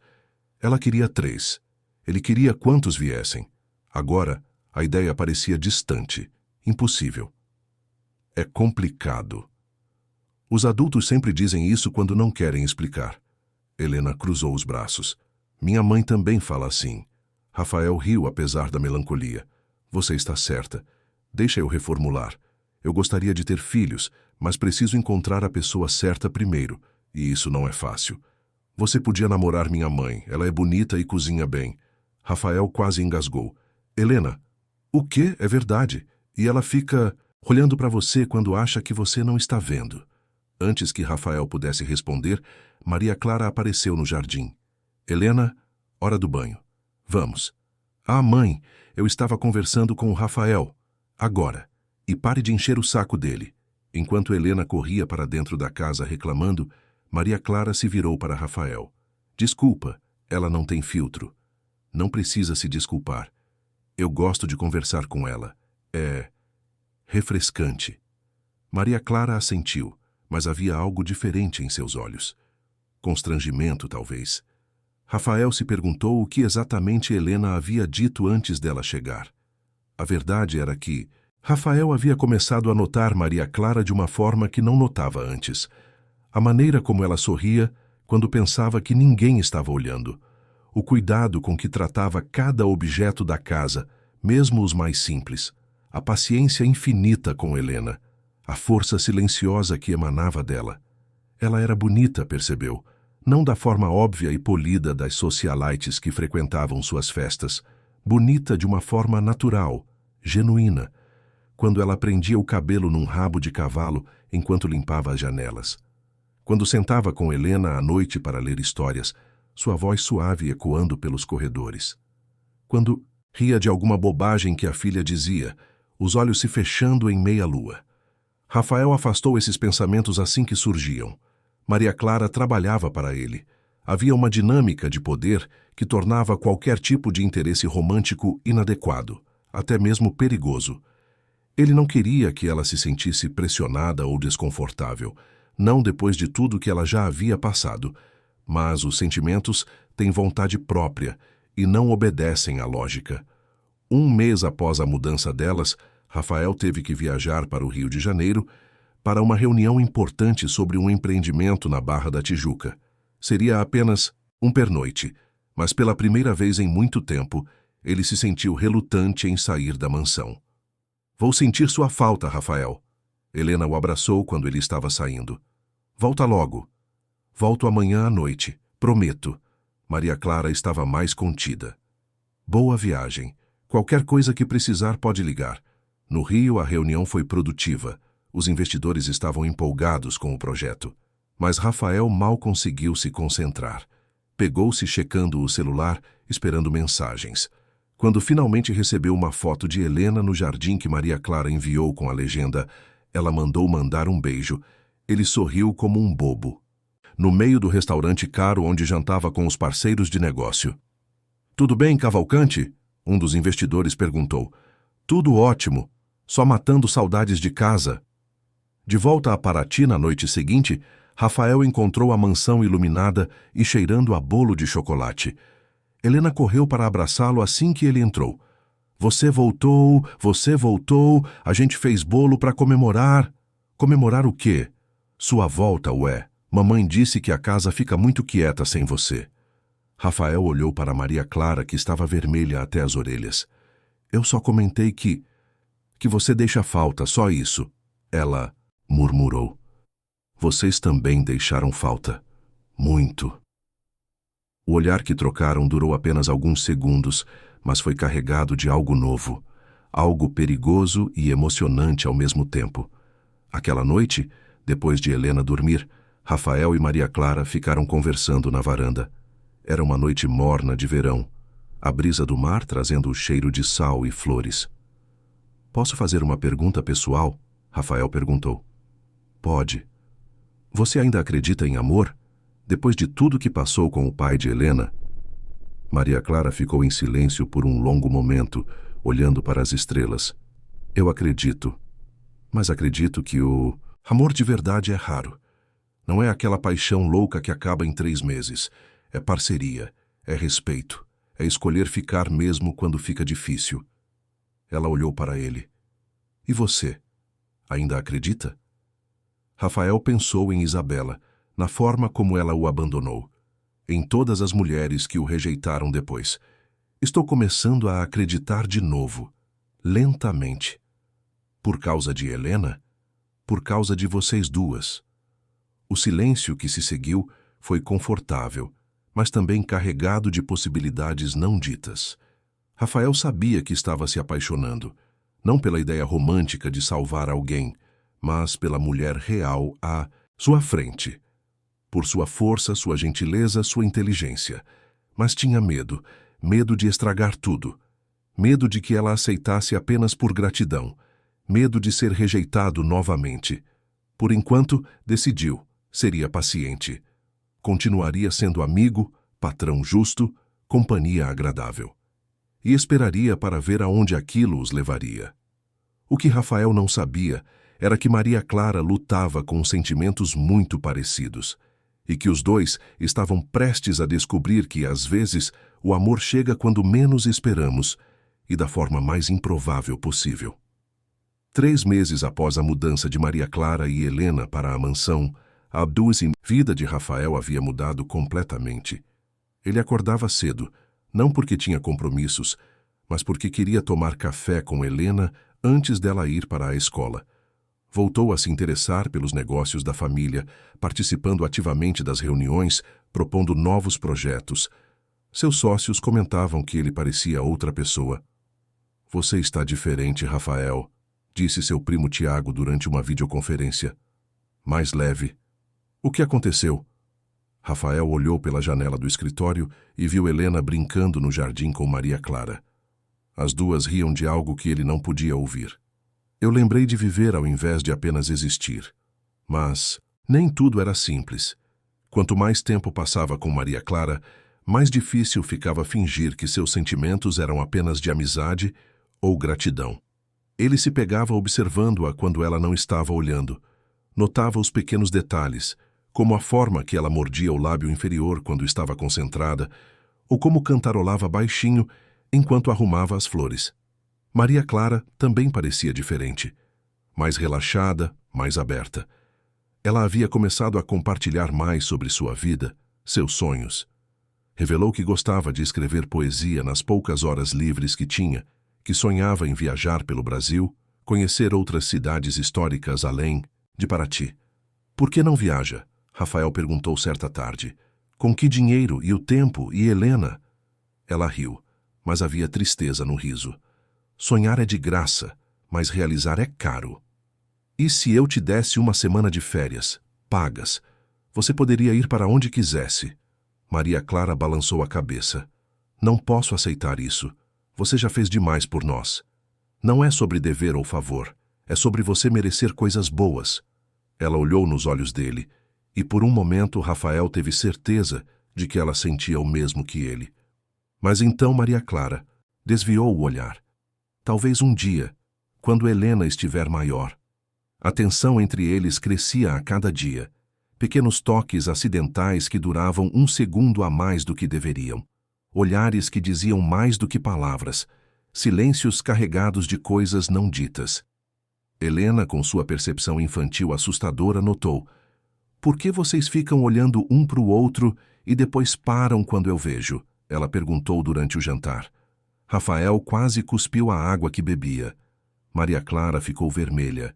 Ela queria 3. Ele queria quantos viessem. Agora, a ideia parecia distante, impossível. É complicado. Os adultos sempre dizem isso quando não querem explicar. Helena cruzou os braços. Minha mãe também fala assim. Rafael riu apesar da melancolia. Você está certa. Deixa eu reformular. Eu gostaria de ter filhos, mas preciso encontrar a pessoa certa primeiro, e isso não é fácil. Você podia namorar minha mãe, ela é bonita e cozinha bem. Rafael quase engasgou. Helena, o quê? É verdade. E ela fica olhando para você quando acha que você não está vendo. Antes que Rafael pudesse responder, Maria Clara apareceu no jardim. Helena, hora do banho. Vamos. Ah, mãe, eu estava conversando com o Rafael. Agora. E pare de encher o saco dele. Enquanto Helena corria para dentro da casa reclamando, Maria Clara se virou para Rafael. Desculpa, ela não tem filtro. Não precisa se desculpar. Eu gosto de conversar com ela. É refrescante. Maria Clara assentiu, mas havia algo diferente em seus olhos. Constrangimento, talvez. Rafael se perguntou o que exatamente Helena havia dito antes dela chegar. A verdade era que Rafael havia começado a notar Maria Clara de uma forma que não notava antes. A maneira como ela sorria quando pensava que ninguém estava olhando. O cuidado com que tratava cada objeto da casa, mesmo os mais simples. A paciência infinita com Helena. A força silenciosa que emanava dela. Ela era bonita, percebeu. Não da forma óbvia e polida das socialites que frequentavam suas festas. Bonita de uma forma natural, genuína. Quando ela prendia o cabelo num rabo de cavalo enquanto limpava as janelas. Quando sentava com Helena à noite para ler histórias, sua voz suave ecoando pelos corredores. Quando ria de alguma bobagem que a filha dizia, os olhos se fechando em meia-lua. Rafael afastou esses pensamentos assim que surgiam. Maria Clara trabalhava para ele. Havia uma dinâmica de poder que tornava qualquer tipo de interesse romântico inadequado, até mesmo perigoso. Ele não queria que ela se sentisse pressionada ou desconfortável. não depois de tudo que ela já havia passado, mas os sentimentos têm vontade própria e não obedecem à lógica. Um mês após a mudança delas, Rafael teve que viajar para o Rio de Janeiro para uma reunião importante sobre um empreendimento na Barra da Tijuca. Seria apenas um pernoite, mas pela primeira vez em muito tempo, ele se sentiu relutante em sair da mansão. Vou sentir sua falta, Rafael. Helena o abraçou quando ele estava saindo. Volta logo. Volto amanhã à noite, prometo. Maria Clara estava mais contida. Boa viagem. Qualquer coisa que precisar pode ligar. No Rio, a reunião foi produtiva. Os investidores estavam empolgados com o projeto. Mas Rafael mal conseguiu se concentrar. Pegou-se checando o celular, esperando mensagens. Quando finalmente recebeu uma foto de Helena no jardim que Maria Clara enviou com a legenda "Ela mandou mandar um beijo", ele sorriu como um bobo. No meio do restaurante caro onde jantava com os parceiros de negócio. "Tudo bem, Cavalcante?" Um dos investidores perguntou. "Tudo ótimo, só matando saudades de casa." De volta a Paraty na noite seguinte, Rafael encontrou a mansão iluminada e cheirando a bolo de chocolate. Helena correu para abraçá-lo assim que ele entrou. Você voltou, a gente fez bolo para comemorar." "Comemorar o quê?" "Sua volta, ué. Mamãe disse que a casa fica muito quieta sem você." Rafael olhou para Maria Clara, que estava vermelha até as orelhas. "Eu só comentei que você deixa falta, só isso." Ela murmurou. "Vocês também deixaram falta. Muito." O olhar que trocaram durou apenas alguns segundos, mas foi carregado de algo novo, algo perigoso e emocionante ao mesmo tempo. Aquela noite, depois de Helena dormir, Rafael e Maria Clara ficaram conversando na varanda. Era uma noite morna de verão, a brisa do mar trazendo o cheiro de sal e flores. "Posso fazer uma pergunta pessoal?" Rafael perguntou. "Pode." "Você ainda acredita em amor? Depois de tudo que passou com o pai de Helena?" Maria Clara ficou em silêncio por um longo momento, olhando para as estrelas. "Eu acredito, mas acredito que o amor de verdade é raro. Não é aquela paixão louca que acaba em 3 meses. É parceria, é respeito, é escolher ficar mesmo quando fica difícil." Ela olhou para ele. "E você? Ainda acredita?" Rafael pensou em Isabela, na forma como ela o abandonou, em todas as mulheres que o rejeitaram depois. "Estou começando a acreditar de novo, lentamente." "Por causa de Helena? Por causa de vocês duas." O silêncio que se seguiu foi confortável, mas também carregado de possibilidades não ditas. Rafael sabia que estava se apaixonando, não pela ideia romântica de salvar alguém, mas pela mulher real à sua frente. Por sua força, sua gentileza, sua inteligência. Mas tinha medo, medo de estragar tudo. Medo de que ela aceitasse apenas por gratidão. Medo de ser rejeitado novamente. Por enquanto, decidiu, seria paciente. Continuaria sendo amigo, patrão justo, companhia agradável. E esperaria para ver aonde aquilo os levaria. O que Rafael não sabia era que Maria Clara lutava com sentimentos muito parecidos, e que os dois estavam prestes a descobrir que, às vezes, o amor chega quando menos esperamos e da forma mais improvável possível. 3 meses após a mudança de Maria Clara e Helena para a mansão, a vida de Rafael havia mudado completamente. Ele acordava cedo, não porque tinha compromissos, mas porque queria tomar café com Helena antes dela ir para a escola. Voltou a se interessar pelos negócios da família, participando ativamente das reuniões, propondo novos projetos. Seus sócios comentavam que ele parecia outra pessoa. "Você está diferente, Rafael", disse seu primo Tiago durante uma videoconferência. "Mais leve." "O que aconteceu?" Rafael olhou pela janela do escritório e viu Helena brincando no jardim com Maria Clara. As duas riam de algo que ele não podia ouvir. "Eu lembrei de viver ao invés de apenas existir." Mas nem tudo era simples. Quanto mais tempo passava com Maria Clara, mais difícil ficava fingir que seus sentimentos eram apenas de amizade ou gratidão. Ele se pegava observando-a quando ela não estava olhando. Notava os pequenos detalhes, como a forma que ela mordia o lábio inferior quando estava concentrada, ou como cantarolava baixinho enquanto arrumava as flores. Maria Clara também parecia diferente, mais relaxada, mais aberta. Ela havia começado a compartilhar mais sobre sua vida, seus sonhos. Revelou que gostava de escrever poesia nas poucas horas livres que tinha, que sonhava em viajar pelo Brasil, conhecer outras cidades históricas além de Paraty. Por que não viaja? Rafael perguntou certa tarde. Com que dinheiro e o tempo e Helena? Ela riu, mas havia tristeza no riso. Sonhar é de graça, mas realizar é caro. E se eu te desse uma semana de férias, pagas, você poderia ir para onde quisesse. Maria Clara balançou a cabeça. Não posso aceitar isso. Você já fez demais por nós. Não é sobre dever ou favor. É sobre você merecer coisas boas. Ela olhou nos olhos dele, e por um momento Rafael teve certeza de que ela sentia o mesmo que ele. Mas então Maria Clara desviou o olhar. Talvez um dia, quando Helena estiver maior. A tensão entre eles crescia a cada dia. Pequenos toques acidentais que duravam um segundo a mais do que deveriam. Olhares que diziam mais do que palavras. Silêncios carregados de coisas não ditas. Helena, com sua percepção infantil assustadora, notou: por que vocês ficam olhando um para o outro e depois param quando eu vejo? Ela perguntou durante o jantar. Rafael quase cuspiu a água que bebia. Maria Clara ficou vermelha.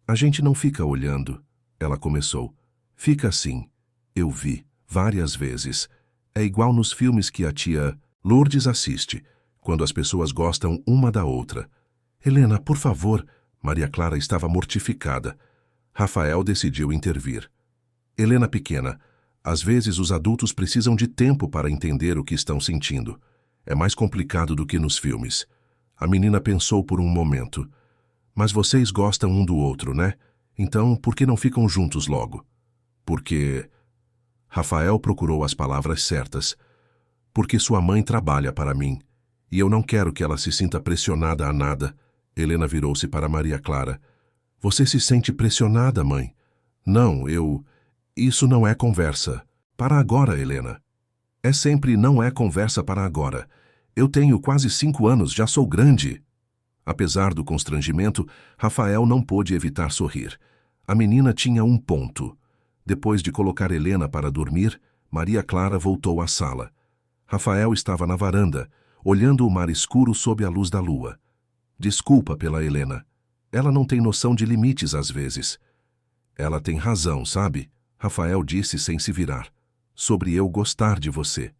A gente não fica olhando, ela começou. Fica assim. Eu vi, várias vezes. É igual nos filmes que a tia Lourdes assiste, quando as pessoas gostam uma da outra. Helena, por favor. Maria Clara estava mortificada. Rafael decidiu intervir. Helena pequena, às vezes os adultos precisam de tempo para entender o que estão sentindo. É mais complicado do que nos filmes. A menina pensou por um momento. Mas vocês gostam um do outro, né? Então, por que não ficam juntos logo? Porque... Rafael procurou as palavras certas. Porque sua mãe trabalha para mim. E eu não quero que ela se sinta pressionada a nada. Helena virou-se para Maria Clara. Você se sente pressionada, mãe? Não, eu... Isso não é conversa. Para agora, Helena. É sempre não é conversa para agora. Eu tenho quase 5 anos, já sou grande. Apesar do constrangimento, Rafael não pôde evitar sorrir. A menina tinha um ponto. Depois de colocar Helena para dormir, Maria Clara voltou à sala. Rafael estava na varanda, olhando o mar escuro sob a luz da lua. Desculpa pela Helena. Ela não tem noção de limites às vezes. Ela tem razão, sabe? Rafael disse sem se virar. Sobre eu gostar de você.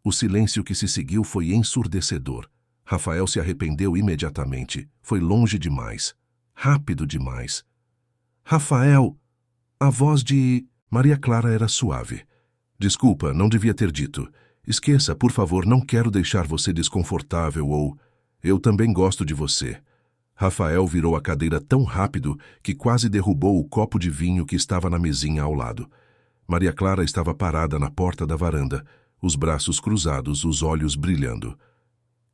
O silêncio que se seguiu foi ensurdecedor. Rafael se arrependeu imediatamente. Foi longe demais. Rápido demais. Rafael! A voz de Maria Clara era suave. Desculpa, não devia ter dito. Esqueça, por favor, não quero deixar você desconfortável ou... Eu também gosto de você. Rafael virou a cadeira tão rápido que quase derrubou o copo de vinho que estava na mesinha ao lado. Maria Clara estava parada na porta da varanda, os braços cruzados, os olhos brilhando.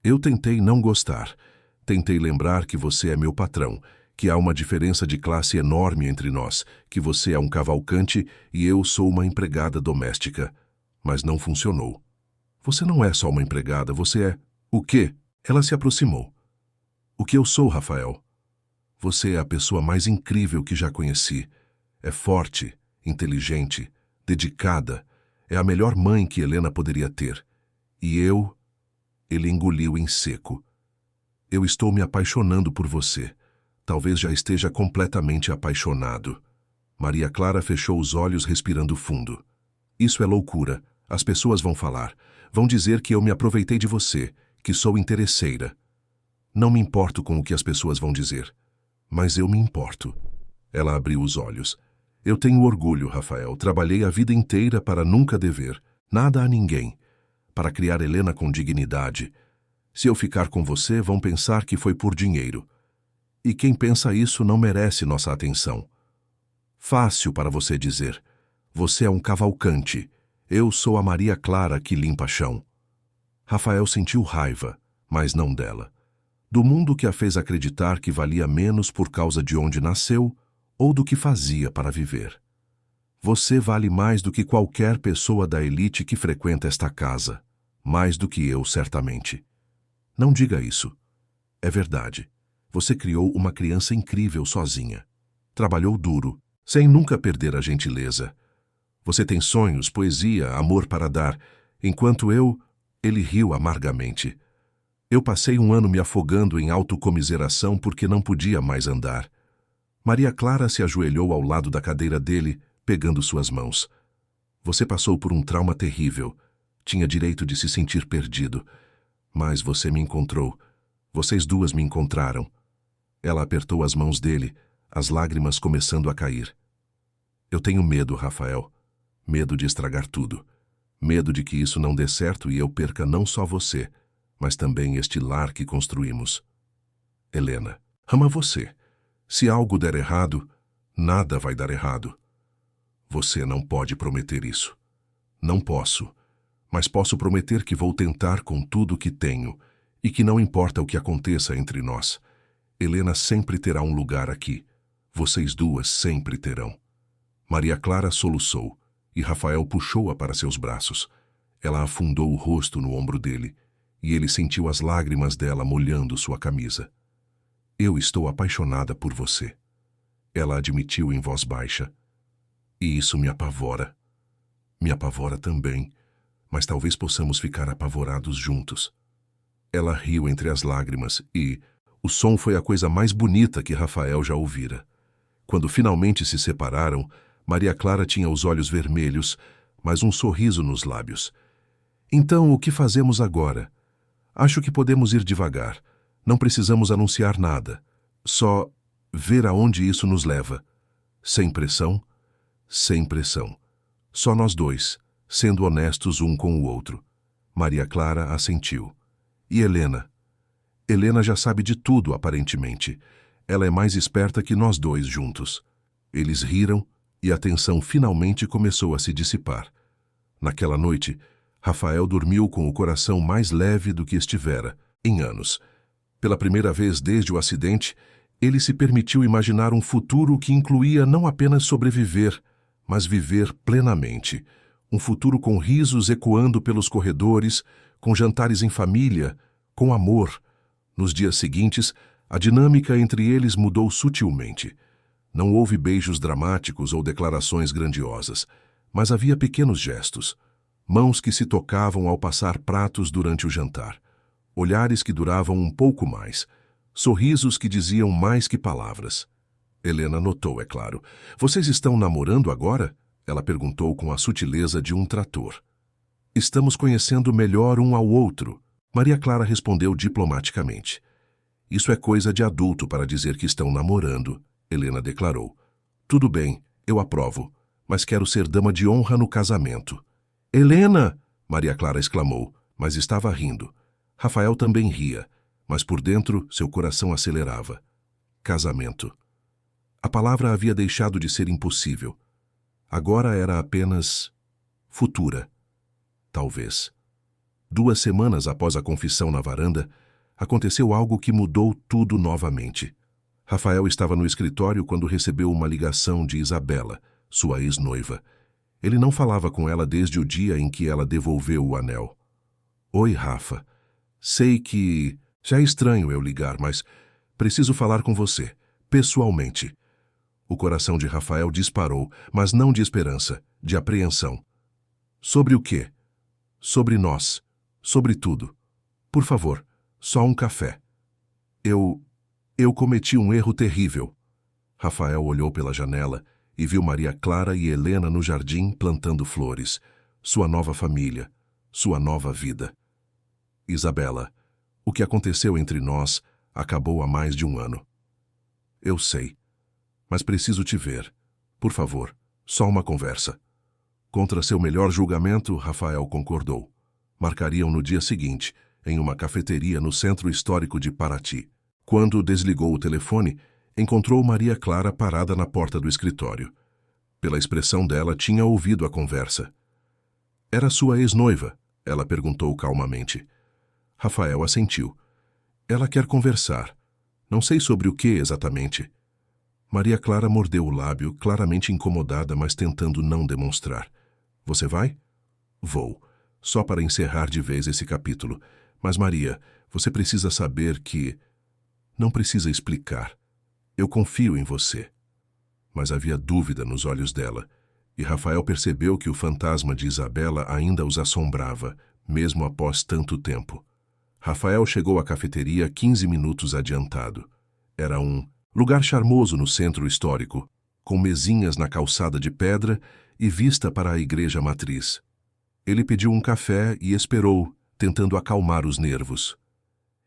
Eu tentei não gostar. Tentei lembrar que você é meu patrão, que há uma diferença de classe enorme entre nós, que você é um cavalcante e eu sou uma empregada doméstica. Mas não funcionou. Você não é só uma empregada, você é... O quê? Ela se aproximou. O que eu sou, Rafael? Você é a pessoa mais incrível que já conheci. É forte, inteligente, dedicada. É a melhor mãe que Helena poderia ter. E eu... Ele engoliu em seco. Eu estou me apaixonando por você. Talvez já esteja completamente apaixonado. Maria Clara fechou os olhos respirando fundo. Isso é loucura. As pessoas vão falar. Vão dizer que eu me aproveitei de você, que sou interesseira. Não me importo com o que as pessoas vão dizer. Mas eu me importo. Ela abriu os olhos. Eu tenho orgulho, Rafael. Trabalhei a vida inteira para nunca dever. Nada a ninguém. Para criar Helena com dignidade. Se eu ficar com você, vão pensar que foi por dinheiro. E quem pensa isso não merece nossa atenção. Fácil para você dizer. Você é um cavalcante. Eu sou a Maria Clara que limpa chão. Rafael sentiu raiva, mas não dela. Do mundo que a fez acreditar que valia menos por causa de onde nasceu ou do que fazia para viver. Você vale mais do que qualquer pessoa da elite que frequenta esta casa. Mais do que eu, certamente. Não diga isso. É verdade. Você criou uma criança incrível sozinha. Trabalhou duro, sem nunca perder a gentileza. Você tem sonhos, poesia, amor para dar, enquanto eu... Ele riu amargamente. Eu passei um ano me afogando em autocomiseração porque não podia mais andar. Maria Clara se ajoelhou ao lado da cadeira dele, pegando suas mãos. Você passou por um trauma terrível. Tinha direito de se sentir perdido. Mas você me encontrou. Vocês duas me encontraram. Ela apertou as mãos dele, as lágrimas começando a cair. Eu tenho medo, Rafael. Medo de estragar tudo. Medo de que isso não dê certo e eu perca não só você, mas também este lar que construímos. Helena, ama você. Se algo der errado, nada vai dar errado. Você não pode prometer isso. Não posso, mas posso prometer que vou tentar com tudo o que tenho e que não importa o que aconteça entre nós. Helena sempre terá um lugar aqui. Vocês duas sempre terão. Maria Clara soluçou e Rafael puxou-a para seus braços. Ela afundou o rosto no ombro dele e ele sentiu as lágrimas dela molhando sua camisa. Eu estou apaixonada por você. Ela admitiu em voz baixa. E isso me apavora. Me apavora também, mas talvez possamos ficar apavorados juntos. Ela riu entre as lágrimas e o som foi a coisa mais bonita que Rafael já ouvira. Quando finalmente se separaram, Maria Clara tinha os olhos vermelhos, mas um sorriso nos lábios. Então, o que fazemos agora? Acho que podemos ir devagar. Não precisamos anunciar nada. Só ver aonde isso nos leva. Sem pressão? Sem pressão. Só nós dois, sendo honestos um com o outro. Maria Clara assentiu. E Helena? Helena já sabe de tudo, aparentemente. Ela é mais esperta que nós dois juntos. Eles riram e a tensão finalmente começou a se dissipar. Naquela noite, Rafael dormiu com o coração mais leve do que estivera, em anos. Pela primeira vez desde o acidente, ele se permitiu imaginar um futuro que incluía não apenas sobreviver, mas viver plenamente. Um futuro com risos ecoando pelos corredores, com jantares em família, com amor. Nos dias seguintes, a dinâmica entre eles mudou sutilmente. Não houve beijos dramáticos ou declarações grandiosas, mas havia pequenos gestos. Mãos que se tocavam ao passar pratos durante o jantar. Olhares que duravam um pouco mais. Sorrisos que diziam mais que palavras. Helena notou, é claro. Vocês estão namorando agora? Ela perguntou com a sutileza de um trator. Estamos conhecendo melhor um ao outro. Maria Clara respondeu diplomaticamente. Isso é coisa de adulto para dizer que estão namorando, Helena declarou. Tudo bem, eu aprovo, mas quero ser dama de honra no casamento. Helena! Maria Clara exclamou, mas estava rindo. Rafael também ria, mas por dentro seu coração acelerava. Casamento. A palavra havia deixado de ser impossível. Agora era apenas futura. Talvez. 2 semanas após a confissão na varanda, aconteceu algo que mudou tudo novamente. Rafael estava no escritório quando recebeu uma ligação de Isabela, sua ex-noiva. Ele não falava com ela desde o dia em que ela devolveu o anel. Oi, Rafa. Sei que já é estranho eu ligar, mas preciso falar com você, pessoalmente. O coração de Rafael disparou, mas não de esperança, de apreensão. Sobre o quê? Sobre nós. Sobre tudo. Por favor, só um café. Eu cometi um erro terrível. Rafael olhou pela janela e viu Maria Clara e Helena no jardim plantando flores. Sua nova família, sua nova vida. Isabela, o que aconteceu entre nós acabou há mais de 1 ano. Eu sei, mas preciso te ver. Por favor, só uma conversa. Contra seu melhor julgamento, Rafael concordou. Marcariam no dia seguinte, em uma cafeteria no centro histórico de Paraty. Quando desligou o telefone, encontrou Maria Clara parada na porta do escritório. Pela expressão dela, tinha ouvido a conversa. Era sua ex-noiva? Ela perguntou calmamente. Rafael assentiu. Ela quer conversar. Não sei sobre o que exatamente. Maria Clara mordeu o lábio, claramente incomodada, mas tentando não demonstrar. Você vai? Vou. Só para encerrar de vez esse capítulo. Mas, Maria, você precisa saber que... Não precisa explicar. Eu confio em você. Mas havia dúvida nos olhos dela, e Rafael percebeu que o fantasma de Isabela ainda os assombrava, mesmo após tanto tempo. Rafael chegou à cafeteria 15 minutos adiantado. Era um lugar charmoso no centro histórico, com mesinhas na calçada de pedra e vista para a igreja matriz. Ele pediu um café e esperou, tentando acalmar os nervos.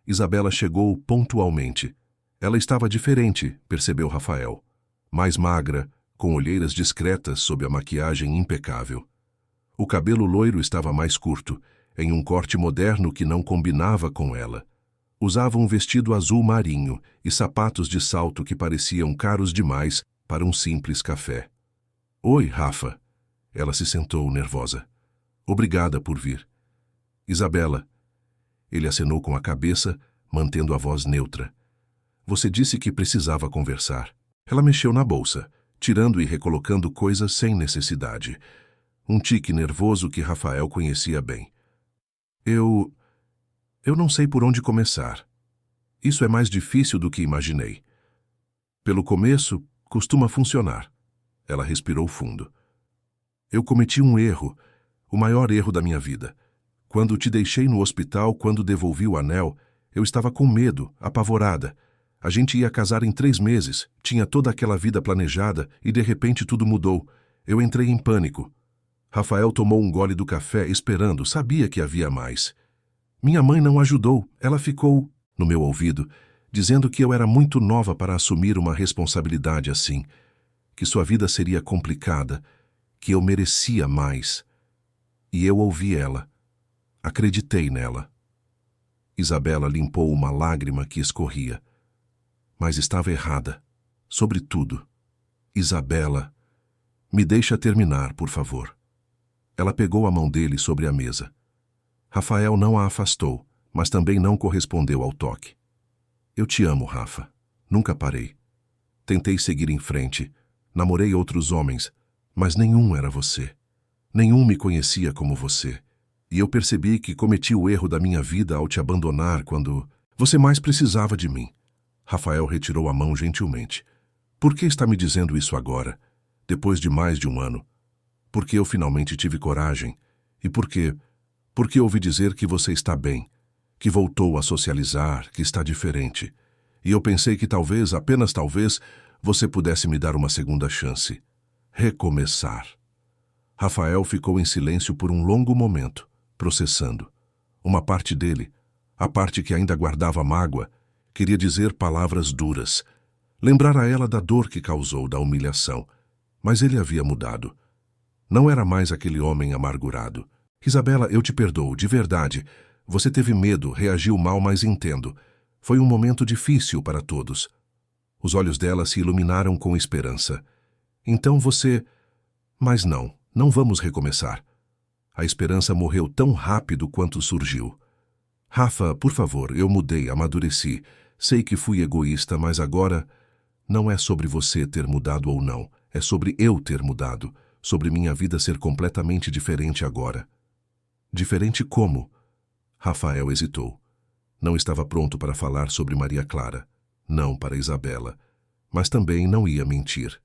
Isabela chegou pontualmente. Ela estava diferente, percebeu Rafael. Mais magra, com olheiras discretas sob a maquiagem impecável. O cabelo loiro estava mais curto, em um corte moderno que não combinava com ela. Usava um vestido azul marinho e sapatos de salto que pareciam caros demais para um simples café. Oi, Rafa. Ela se sentou nervosa. Obrigada por vir. Isabela. Ele acenou com a cabeça, mantendo a voz neutra. Você disse que precisava conversar. Ela mexeu na bolsa, tirando e recolocando coisas sem necessidade. Um tique nervoso que Rafael conhecia bem. Eu não sei por onde começar. Isso é mais difícil do que imaginei. Pelo começo, costuma funcionar. Ela respirou fundo. Eu cometi um erro, o maior erro da minha vida. Quando te deixei no hospital, quando devolvi o anel, eu estava com medo, apavorada. A gente ia casar em 3 meses, tinha toda aquela vida planejada e de repente tudo mudou. Eu entrei em pânico. Rafael tomou um gole do café esperando, sabia que havia mais. Minha mãe não ajudou, ela ficou, no meu ouvido, dizendo que eu era muito nova para assumir uma responsabilidade assim, que sua vida seria complicada, que eu merecia mais. E eu ouvi ela. Acreditei nela. Isabela limpou uma lágrima que escorria. Mas estava errada. Sobretudo. Isabela, me deixa terminar, por favor. Ela pegou a mão dele sobre a mesa. Rafael não a afastou, mas também não correspondeu ao toque. Eu te amo, Rafa. Nunca parei. Tentei seguir em frente. Namorei outros homens, mas nenhum era você. Nenhum me conhecia como você. E eu percebi que cometi o erro da minha vida ao te abandonar quando você mais precisava de mim. Rafael retirou a mão gentilmente. Por que está me dizendo isso agora, depois de mais de um ano? Porque eu finalmente tive coragem. E porque ouvi dizer que você está bem, que voltou a socializar, que está diferente. E eu pensei que talvez, apenas talvez, você pudesse me dar uma segunda chance. Recomeçar. Rafael ficou em silêncio por um longo momento, processando. Uma parte dele, a parte que ainda guardava mágoa, queria dizer palavras duras. Lembrar a ela da dor que causou, da humilhação. Mas ele havia mudado. Não era mais aquele homem amargurado. Isabela, eu te perdoo, de verdade. Você teve medo, reagiu mal, mas entendo. Foi um momento difícil para todos. Os olhos dela se iluminaram com esperança. Então você... Mas não vamos recomeçar. A esperança morreu tão rápido quanto surgiu. Rafa, por favor, eu mudei, amadureci. Sei que fui egoísta, mas agora... Não é sobre você ter mudado ou não. É sobre eu ter mudado. Sobre minha vida ser completamente diferente agora. Diferente como? Rafael hesitou. Não estava pronto para falar sobre Maria Clara. Não para Isabela. Mas também não ia mentir.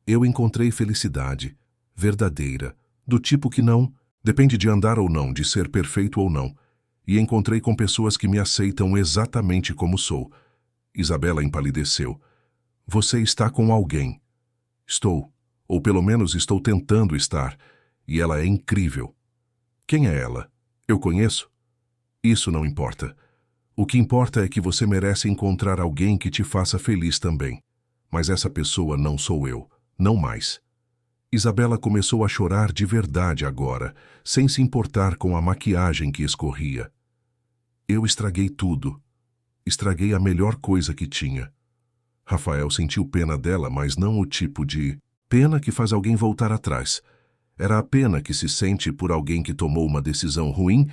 Eu encontrei felicidade, verdadeira, do tipo que não... Depende de andar ou não, de ser perfeito ou não. E encontrei com pessoas que me aceitam exatamente como sou. Isabela empalideceu. Você está com alguém. Estou. Ou pelo menos estou tentando estar. E ela é incrível. Quem é ela? Eu conheço? Isso não importa. O que importa é que você merece encontrar alguém que te faça feliz também. Mas essa pessoa não sou eu. Não mais. Isabela começou a chorar de verdade agora, sem se importar com a maquiagem que escorria. Eu estraguei tudo. Estraguei a melhor coisa que tinha. Rafael sentiu pena dela, mas não o tipo de pena que faz alguém voltar atrás. Era a pena que se sente por alguém que tomou uma decisão ruim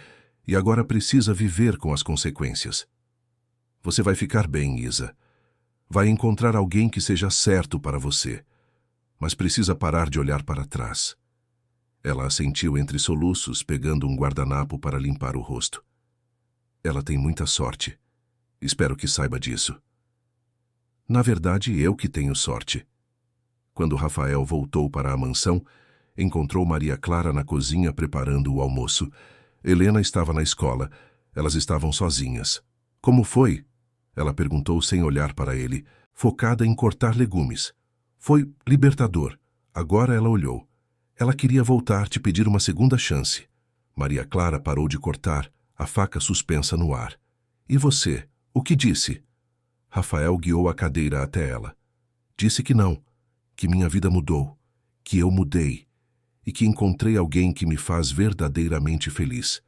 e agora precisa viver com as consequências. Você vai ficar bem, Isa. Vai encontrar alguém que seja certo para você, mas precisa parar de olhar para trás. Ela assentiu entre soluços, pegando um guardanapo para limpar o rosto. Ela tem muita sorte. Espero que saiba disso. Na verdade, eu que tenho sorte. Quando Rafael voltou para a mansão, encontrou Maria Clara na cozinha preparando o almoço. Helena estava na escola. Elas estavam sozinhas. Como foi? Ela perguntou sem olhar para ele, focada em cortar legumes. Foi libertador. Agora ela olhou. Ela queria voltar, te pedir uma segunda chance. Maria Clara parou de cortar, a faca suspensa no ar. E você? O que disse? Rafael guiou a cadeira até ela. Disse que não, que minha vida mudou, que eu mudei e que encontrei alguém que me faz verdadeiramente feliz.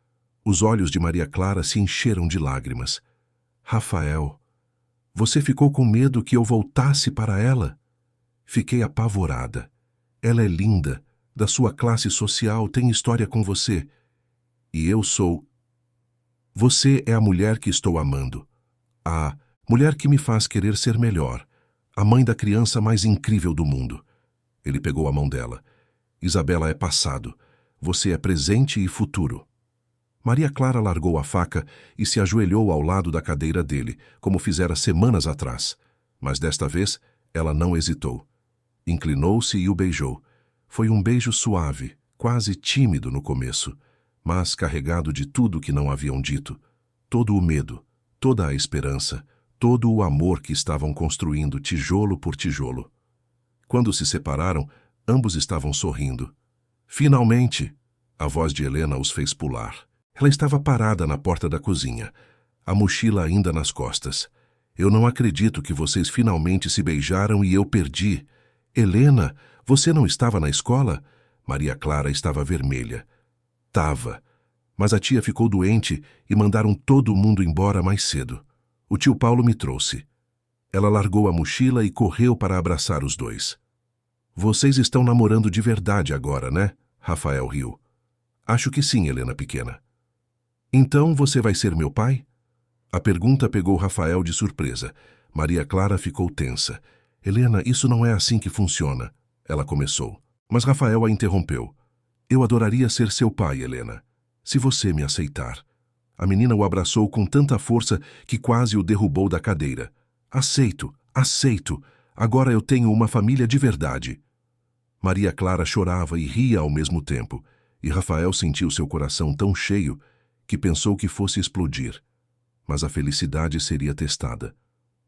Os olhos de Maria Clara se encheram de lágrimas. Rafael, você ficou com medo que eu voltasse para ela? Fiquei apavorada. Ela é linda, da sua classe social, tem história com você. E eu sou... Você é a mulher que estou amando. A mulher que me faz querer ser melhor. A mãe da criança mais incrível do mundo. Ele pegou a mão dela. Isabela é passado. Você é presente e futuro. Maria Clara largou a faca e se ajoelhou ao lado da cadeira dele, como fizera semanas atrás. Mas desta vez, ela não hesitou. Inclinou-se e o beijou. Foi um beijo suave, quase tímido no começo, mas carregado de tudo que não haviam dito. Todo o medo, toda a esperança, todo o amor que estavam construindo tijolo por tijolo. Quando se separaram, ambos estavam sorrindo. Finalmente! A voz de Helena os fez pular. Ela estava parada na porta da cozinha, a mochila ainda nas costas. Eu não acredito que vocês finalmente se beijaram e eu perdi. Helena, você não estava na escola? Maria Clara estava vermelha. Tava. Mas a tia ficou doente e mandaram todo mundo embora mais cedo. O tio Paulo me trouxe. Ela largou a mochila e correu para abraçar os dois. Vocês estão namorando de verdade agora, né? Rafael riu. Acho que sim, Helena pequena. Então você vai ser meu pai? A pergunta pegou Rafael de surpresa. Maria Clara ficou tensa. Helena, isso não é assim que funciona. Ela começou. Mas Rafael a interrompeu. Eu adoraria ser seu pai, Helena, se você me aceitar. A menina o abraçou com tanta força que quase o derrubou da cadeira. Aceito, aceito. Agora eu tenho uma família de verdade. Maria Clara chorava e ria ao mesmo tempo, e Rafael sentiu seu coração tão cheio que pensou que fosse explodir. Mas a felicidade seria testada,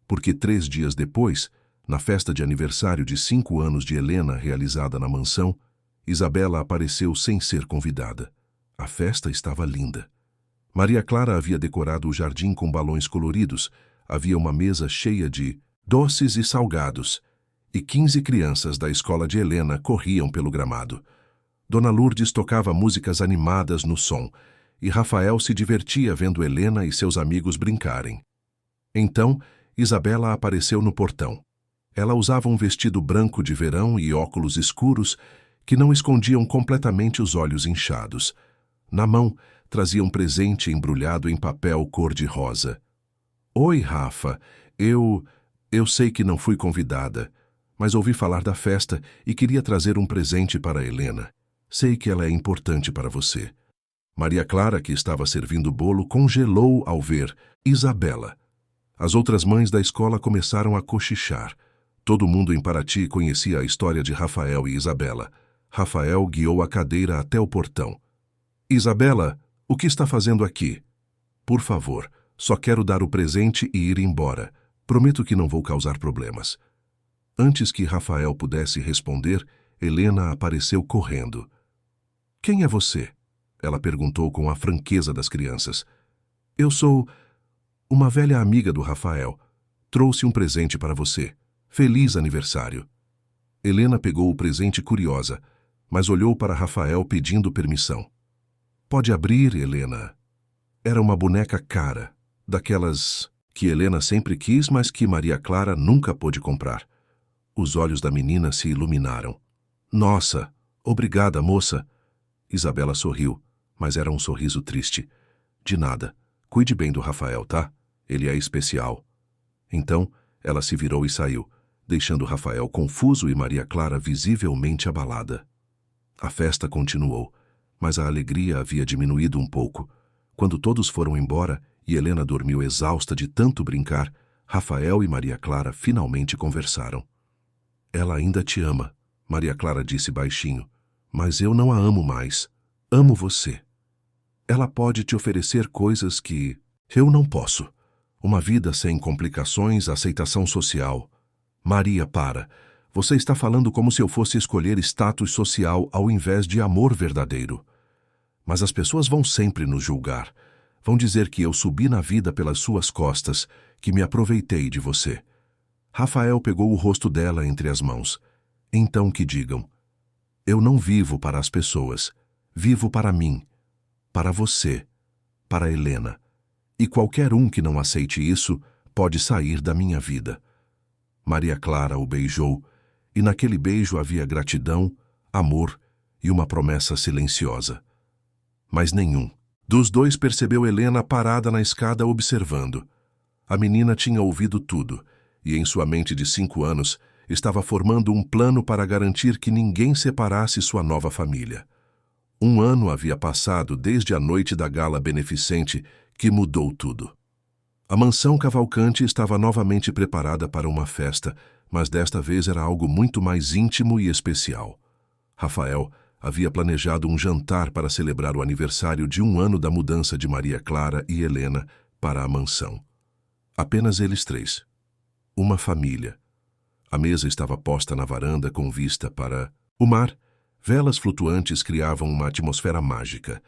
porque 3 dias depois, na festa de aniversário de 5 anos de Helena realizada na mansão, Isabela apareceu sem ser convidada. A festa estava linda. Maria Clara havia decorado o jardim com balões coloridos, havia uma mesa cheia de doces e salgados, e 15 crianças da escola de Helena corriam pelo gramado. Dona Lourdes tocava músicas animadas no som, e Rafael se divertia vendo Helena e seus amigos brincarem. Então, Isabela apareceu no portão. Ela usava um vestido branco de verão e óculos escuros que não escondiam completamente os olhos inchados. Na mão, trazia um presente embrulhado em papel cor-de-rosa. Oi, Rafa. Eu sei que não fui convidada, mas ouvi falar da festa e queria trazer um presente para Helena. Sei que ela é importante para você. Maria Clara, que estava servindo o bolo, congelou ao ver Isabela. As outras mães da escola começaram a cochichar. Todo mundo em Paraty conhecia a história de Rafael e Isabela. Rafael guiou a cadeira até o portão. Isabela, o que está fazendo aqui? Por favor, só quero dar o presente e ir embora. Prometo que não vou causar problemas. Antes que Rafael pudesse responder, Helena apareceu correndo. Quem é você? Ela perguntou com a franqueza das crianças. Eu sou uma velha amiga do Rafael. Trouxe um presente para você. Feliz aniversário. Helena pegou o presente curiosa, mas olhou para Rafael pedindo permissão. Pode abrir, Helena. Era uma boneca cara, daquelas que Helena sempre quis, mas que Maria Clara nunca pôde comprar. Os olhos da menina se iluminaram. Nossa, obrigada, moça. Isabela sorriu, mas era um sorriso triste. De nada. Cuide bem do Rafael, tá? Ele é especial. Então, Ela se virou e saiu, deixando Rafael confuso e Maria Clara visivelmente abalada. A festa continuou, mas a alegria havia diminuído um pouco. Quando todos foram embora e Helena dormiu exausta de tanto brincar, Rafael e Maria Clara finalmente conversaram. Ela ainda te ama, Maria Clara disse baixinho, mas eu não a amo mais. Amo você. Ela pode te oferecer coisas que eu não posso. Uma vida sem complicações, aceitação social. Maria, para. Você está falando como se eu fosse escolher status social ao invés de amor verdadeiro. Mas as pessoas vão sempre nos julgar. Vão dizer que eu subi na vida pelas suas costas, que me aproveitei de você. Rafael pegou o rosto dela entre as mãos. Então que digam. Eu não vivo para as pessoas. Vivo para mim. Para você. Para Helena. E qualquer um que não aceite isso pode sair da minha vida. Maria Clara o beijou, e naquele beijo havia gratidão, amor e uma promessa silenciosa. Mas nenhum dos dois percebeu Helena parada na escada observando. A menina tinha ouvido tudo, e em sua mente de 5 anos estava formando um plano para garantir que ninguém separasse sua nova família. 1 ano havia passado desde a noite da gala beneficente que mudou tudo. A mansão Cavalcante estava novamente preparada para uma festa, mas desta vez era algo muito mais íntimo e especial. Rafael havia planejado um jantar para celebrar o aniversário de 1 ano da mudança de Maria Clara e Helena para a mansão. Apenas eles 3. Uma família. A mesa estava posta na varanda com vista para o mar. Velas flutuantes criavam uma atmosfera mágica,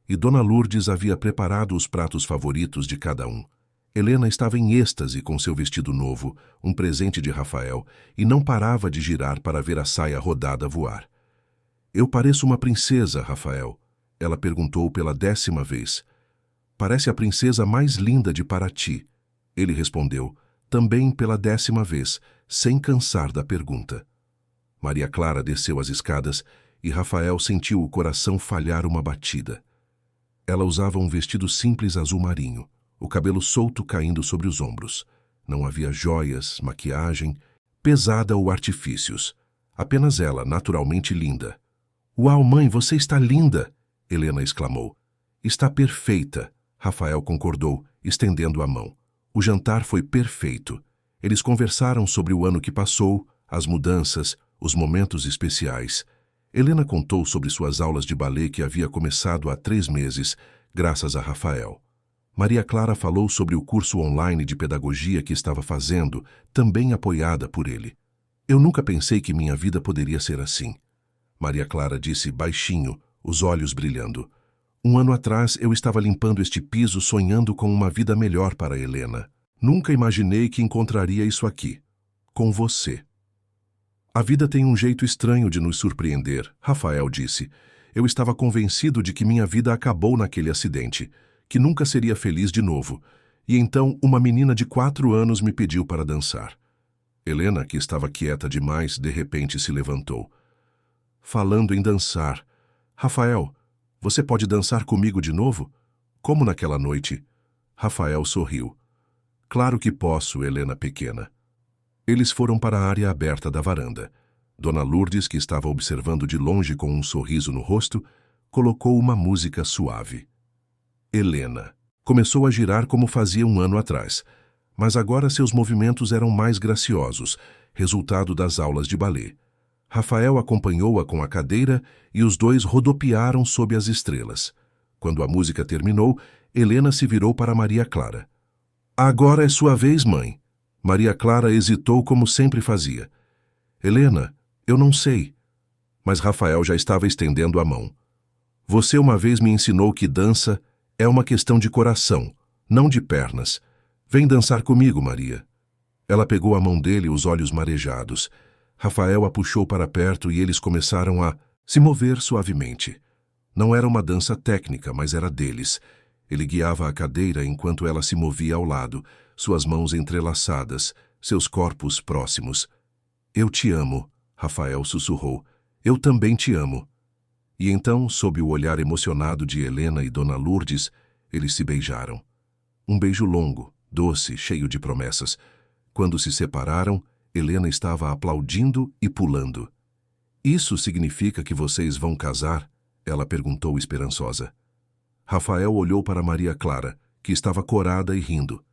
e Dona Lourdes havia preparado os pratos favoritos de cada um. Helena estava em êxtase com seu vestido novo, um presente de Rafael, e não parava de girar para ver a saia rodada voar. Eu pareço uma princesa, Rafael? Ela perguntou pela 10ª vez. Parece a princesa mais linda de Paraty. Ele respondeu, também pela 10ª vez, sem cansar da pergunta. Maria Clara desceu as escadas e Rafael sentiu o coração falhar uma batida. Ela usava um vestido simples azul marinho, o cabelo solto caindo sobre os ombros. Não havia joias, maquiagem, pesada ou artifícios. Apenas ela, naturalmente linda. Uau, mãe, você está linda! Helena exclamou. Está perfeita, Rafael concordou, estendendo a mão. O jantar foi perfeito. Eles conversaram sobre o ano que passou, as mudanças, os momentos especiais. Helena contou sobre suas aulas de balé que havia começado há 3 meses, graças a Rafael. Maria Clara falou sobre o curso online de pedagogia que estava fazendo, também apoiada por ele. Eu nunca pensei que minha vida poderia ser assim. Maria Clara disse baixinho, os olhos brilhando. 1 ano atrás eu estava limpando este piso sonhando com uma vida melhor para Helena. Nunca imaginei que encontraria isso aqui, com você. A vida tem um jeito estranho de nos surpreender, Rafael disse. Eu estava convencido de que minha vida acabou naquele acidente, que nunca seria feliz de novo. E então uma menina de 4 anos me pediu para dançar. Helena, que estava quieta demais, de repente se levantou. Falando em dançar, Rafael, você pode dançar comigo de novo? Como naquela noite? Rafael sorriu. Claro que posso, Helena pequena. Eles foram para a área aberta da varanda. Dona Lourdes, que estava observando de longe com um sorriso no rosto, colocou uma música suave. Helena começou a girar como fazia 1 ano atrás, mas agora seus movimentos eram mais graciosos, resultado das aulas de balé. Rafael acompanhou-a com a cadeira e os dois rodopiaram sob as estrelas. Quando a música terminou, Helena se virou para Maria Clara. Agora é sua vez, mãe. Maria Clara hesitou como sempre fazia. Helena, eu não sei. Mas Rafael já estava estendendo a mão. Você uma vez me ensinou que dança é uma questão de coração, não de pernas. Vem dançar comigo, Maria. Ela pegou a mão dele, os olhos marejados. Rafael a puxou para perto e eles começaram a se mover suavemente. Não era uma dança técnica, mas era deles. Ele guiava a cadeira enquanto ela se movia ao lado, suas mãos entrelaçadas, seus corpos próximos. Eu te amo, Rafael sussurrou. Eu também te amo. E então, sob o olhar emocionado de Helena e Dona Lourdes, eles se beijaram. Um beijo longo, doce, cheio de promessas. Quando se separaram, Helena estava aplaudindo e pulando. "Isso significa que vocês vão casar?" ela perguntou esperançosa. Rafael olhou para Maria Clara, que estava corada e rindo.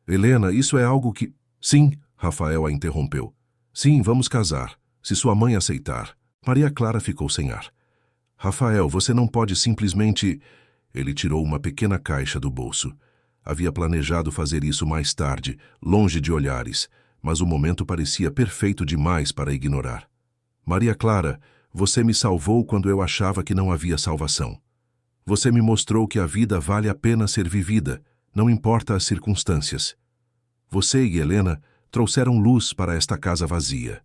"Helena, isso é algo que..." "Sim", Rafael a interrompeu. "Sim, vamos casar, se sua mãe aceitar." Maria Clara ficou sem ar. "Rafael, você não pode simplesmente..." Ele tirou uma pequena caixa do bolso. Havia planejado fazer isso mais tarde, longe de olhares, mas o momento parecia perfeito demais para ignorar. "Maria Clara, você me salvou quando eu achava que não havia salvação. Você me mostrou que a vida vale a pena ser vivida, não importa as circunstâncias. Você e Helena trouxeram luz para esta casa vazia.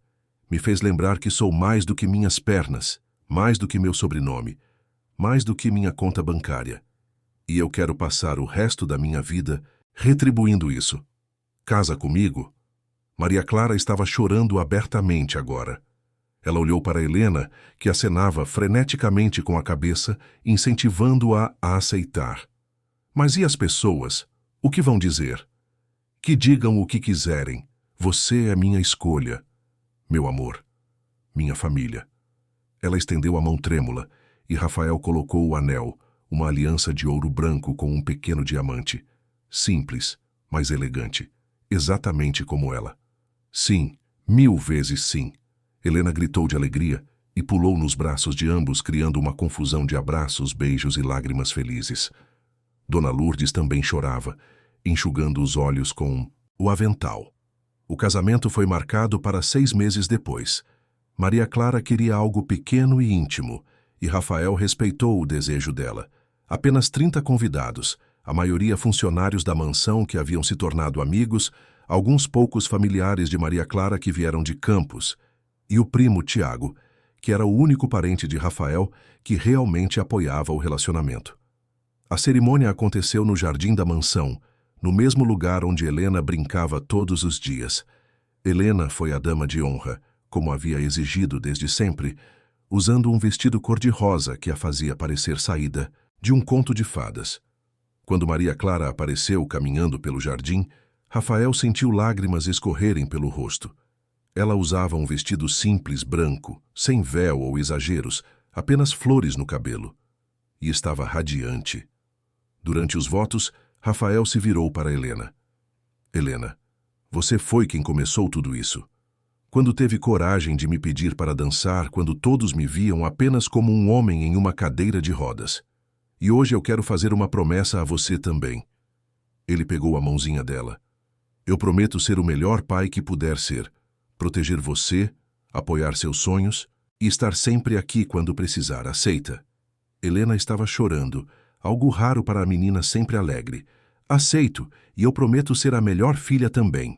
Me fez lembrar que sou mais do que minhas pernas, mais do que meu sobrenome, mais do que minha conta bancária. E eu quero passar o resto da minha vida retribuindo isso. Casa comigo?" Maria Clara estava chorando abertamente agora. Ela olhou para Helena, que acenava freneticamente com a cabeça, incentivando-a a aceitar. "Mas e as pessoas? O que vão dizer?" "Que digam o que quiserem. Você é minha escolha. Meu amor. Minha família." Ela estendeu a mão trêmula, e Rafael colocou o anel, uma aliança de ouro branco com um pequeno diamante. Simples, mas elegante. Exatamente como ela. "Sim, 1000 vezes sim." Helena gritou de alegria e pulou nos braços de ambos, criando uma confusão de abraços, beijos e lágrimas felizes. Dona Lourdes também chorava, enxugando os olhos com o avental. O casamento foi marcado para 6 meses depois. Maria Clara queria algo pequeno e íntimo, e Rafael respeitou o desejo dela. Apenas 30 convidados, a maioria funcionários da mansão que haviam se tornado amigos, alguns poucos familiares de Maria Clara que vieram de Campos, e o primo Tiago, que era o único parente de Rafael que realmente apoiava o relacionamento. A cerimônia aconteceu no jardim da mansão, no mesmo lugar onde Helena brincava todos os dias. Helena foi a dama de honra, como havia exigido desde sempre, usando um vestido cor-de-rosa que a fazia parecer saída de um conto de fadas. Quando Maria Clara apareceu caminhando pelo jardim, Rafael sentiu lágrimas escorrerem pelo rosto. Ela usava um vestido simples branco, sem véu ou exageros, apenas flores no cabelo. E estava radiante. Durante os votos, Rafael se virou para Helena. "Helena, você foi quem começou tudo isso. Quando teve coragem de me pedir para dançar quando todos me viam apenas como um homem em uma cadeira de rodas. E hoje eu quero fazer uma promessa a você também." Ele pegou a mãozinha dela. "Eu prometo ser o melhor pai que puder ser, proteger você, apoiar seus sonhos e estar sempre aqui quando precisar. Aceita?" Helena estava chorando, algo raro para a menina sempre alegre. "Aceito, e eu prometo ser a melhor filha também."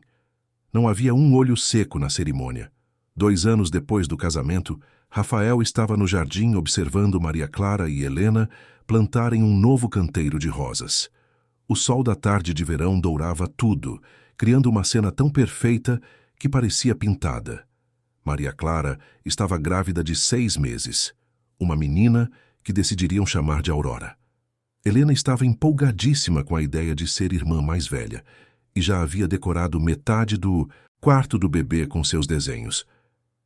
Não havia um olho seco na cerimônia. 2 anos depois do casamento, Rafael estava no jardim observando Maria Clara e Helena plantarem um novo canteiro de rosas. O sol da tarde de verão dourava tudo, criando uma cena tão perfeita que parecia pintada. Maria Clara estava grávida de 6 meses, uma menina que decidiriam chamar de Aurora. Helena estava empolgadíssima com a ideia de ser irmã mais velha e já havia decorado metade do quarto do bebê com seus desenhos.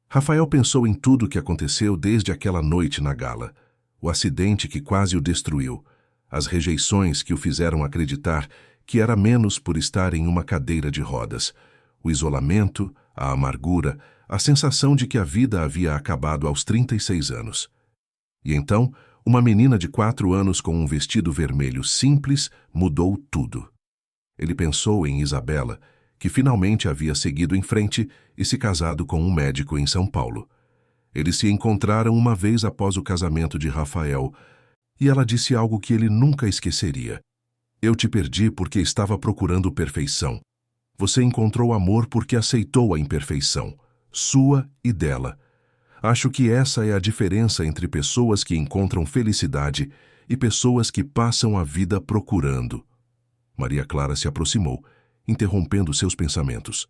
Rafael pensou em tudo o que aconteceu desde aquela noite na gala, o acidente que quase o destruiu, as rejeições que o fizeram acreditar que era menos por estar em uma cadeira de rodas, o isolamento, a amargura, a sensação de que a vida havia acabado aos 36 anos. E então, uma menina de 4 anos com um vestido vermelho simples mudou tudo. Ele pensou em Isabela, que finalmente havia seguido em frente e se casado com um médico em São Paulo. Eles se encontraram uma vez após o casamento de Rafael, e ela disse algo que ele nunca esqueceria. "Eu te perdi porque estava procurando perfeição. Você encontrou amor porque aceitou a imperfeição, sua e dela. Acho que essa é a diferença entre pessoas que encontram felicidade e pessoas que passam a vida procurando." Maria Clara se aproximou, interrompendo seus pensamentos.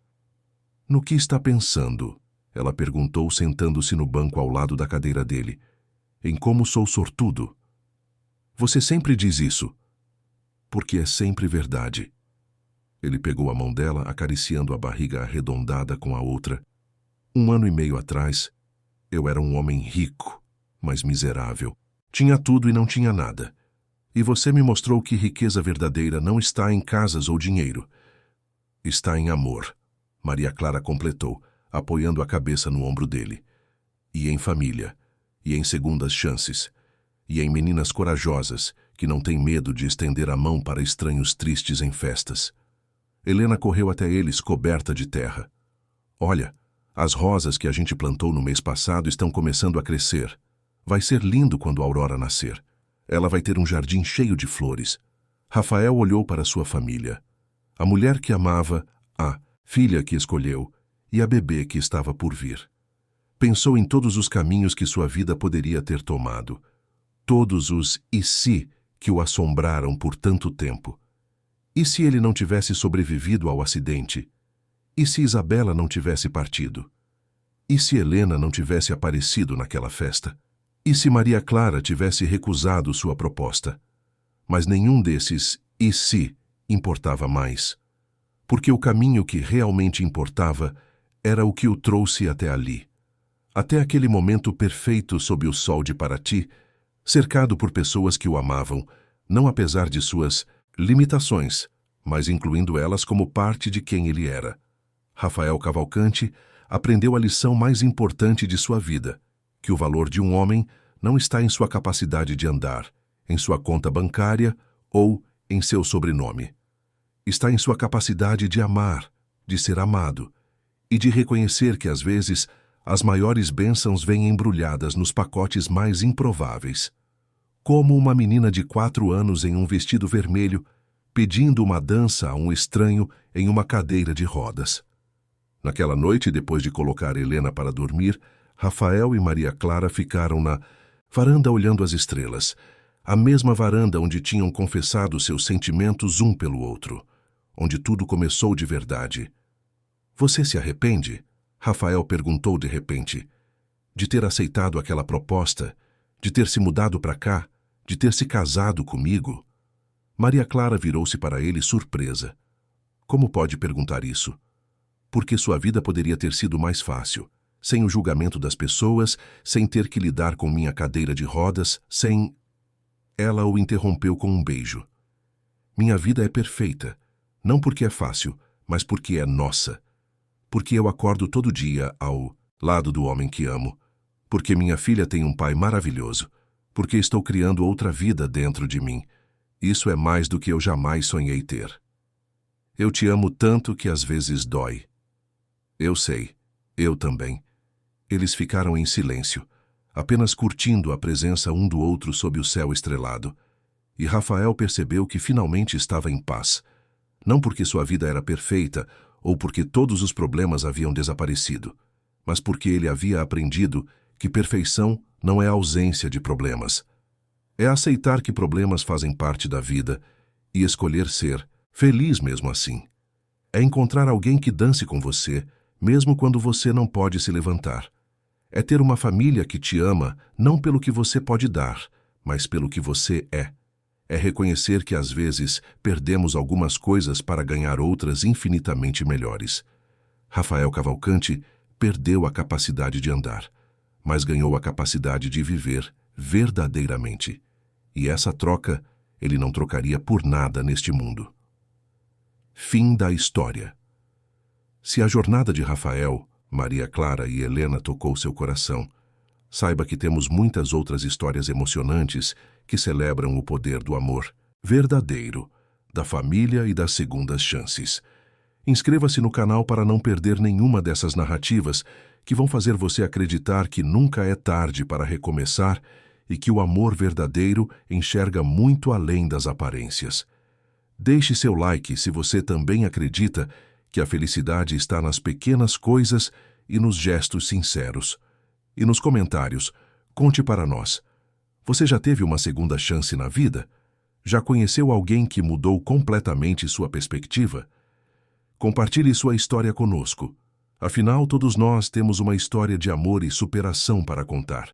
"No que está pensando?" ela perguntou, sentando-se no banco ao lado da cadeira dele. "Em como sou sortudo." "Você sempre diz isso." "Porque é sempre verdade." Ele pegou a mão dela, acariciando a barriga arredondada com a outra. 1 ano e meio atrás, eu era um homem rico, mas miserável. Tinha tudo e não tinha nada. E você me mostrou que riqueza verdadeira não está em casas ou dinheiro. Está em amor, Maria Clara completou, apoiando a cabeça no ombro dele. E em família, e em segundas chances, e em meninas corajosas que não têm medo de estender a mão para estranhos tristes em festas. Helena correu até eles coberta de terra. Olha, as rosas que a gente plantou no mês passado estão começando a crescer. Vai ser lindo quando a Aurora nascer. Ela vai ter um jardim cheio de flores. Rafael olhou para sua família. A mulher que amava, a filha que escolheu e a bebê que estava por vir. Pensou em todos os caminhos que sua vida poderia ter tomado. Todos os "e se" que o assombraram por tanto tempo. E se ele não tivesse sobrevivido ao acidente? E se Isabela não tivesse partido? E se Helena não tivesse aparecido naquela festa? E se Maria Clara tivesse recusado sua proposta? Mas nenhum desses "e se" importava mais. Porque o caminho que realmente importava era o que o trouxe até ali. Até aquele momento perfeito sob o sol de Paraty, cercado por pessoas que o amavam, não apesar de suas limitações, mas incluindo elas como parte de quem ele era. Rafael Cavalcante aprendeu a lição mais importante de sua vida, que o valor de um homem não está em sua capacidade de andar, em sua conta bancária ou em seu sobrenome. Está em sua capacidade de amar, de ser amado, e de reconhecer que, às vezes, as maiores bênçãos vêm embrulhadas nos pacotes mais improváveis. Como uma menina de 4 anos em um vestido vermelho, pedindo uma dança a um estranho em uma cadeira de rodas. Naquela noite, depois de colocar Helena para dormir, Rafael e Maria Clara ficaram na varanda olhando as estrelas, a mesma varanda onde tinham confessado seus sentimentos um pelo outro, onde tudo começou de verdade. Você se arrepende? Rafael perguntou de repente. De ter aceitado aquela proposta, de ter se mudado para cá, de ter se casado comigo? Maria Clara virou-se para ele surpresa. Como pode perguntar isso? Porque sua vida poderia ter sido mais fácil, sem o julgamento das pessoas, sem ter que lidar com minha cadeira de rodas, sem... Ela o interrompeu com um beijo. Minha vida é perfeita, não porque é fácil, mas porque é nossa. Porque eu acordo todo dia ao lado do homem que amo. Porque minha filha tem um pai maravilhoso. Porque estou criando outra vida dentro de mim. Isso é mais do que eu jamais sonhei ter. Eu te amo tanto que às vezes dói. Eu sei, eu também. Eles ficaram em silêncio, apenas curtindo a presença um do outro sob o céu estrelado. E Rafael percebeu que finalmente estava em paz. Não porque sua vida era perfeita, ou porque todos os problemas haviam desaparecido, mas porque ele havia aprendido que perfeição não é ausência de problemas. É aceitar que problemas fazem parte da vida e escolher ser feliz mesmo assim. É encontrar alguém que dance com você, mesmo quando você não pode se levantar. É ter uma família que te ama não pelo que você pode dar, mas pelo que você é. É reconhecer que às vezes perdemos algumas coisas para ganhar outras infinitamente melhores. Rafael Cavalcante perdeu a capacidade de andar, mas ganhou a capacidade de viver verdadeiramente. E essa troca ele não trocaria por nada neste mundo. Fim da história. Se a jornada de Rafael, Maria Clara e Helena tocou seu coração, saiba que temos muitas outras histórias emocionantes que celebram o poder do amor verdadeiro, da família e das segundas chances. Inscreva-se no canal para não perder nenhuma dessas narrativas que vão fazer você acreditar que nunca é tarde para recomeçar e que o amor verdadeiro enxerga muito além das aparências. Deixe seu like se você também acredita que a felicidade está nas pequenas coisas e nos gestos sinceros. E nos comentários, conte para nós. Você já teve uma segunda chance na vida? Já conheceu alguém que mudou completamente sua perspectiva? Compartilhe sua história conosco. Afinal, todos nós temos uma história de amor e superação para contar.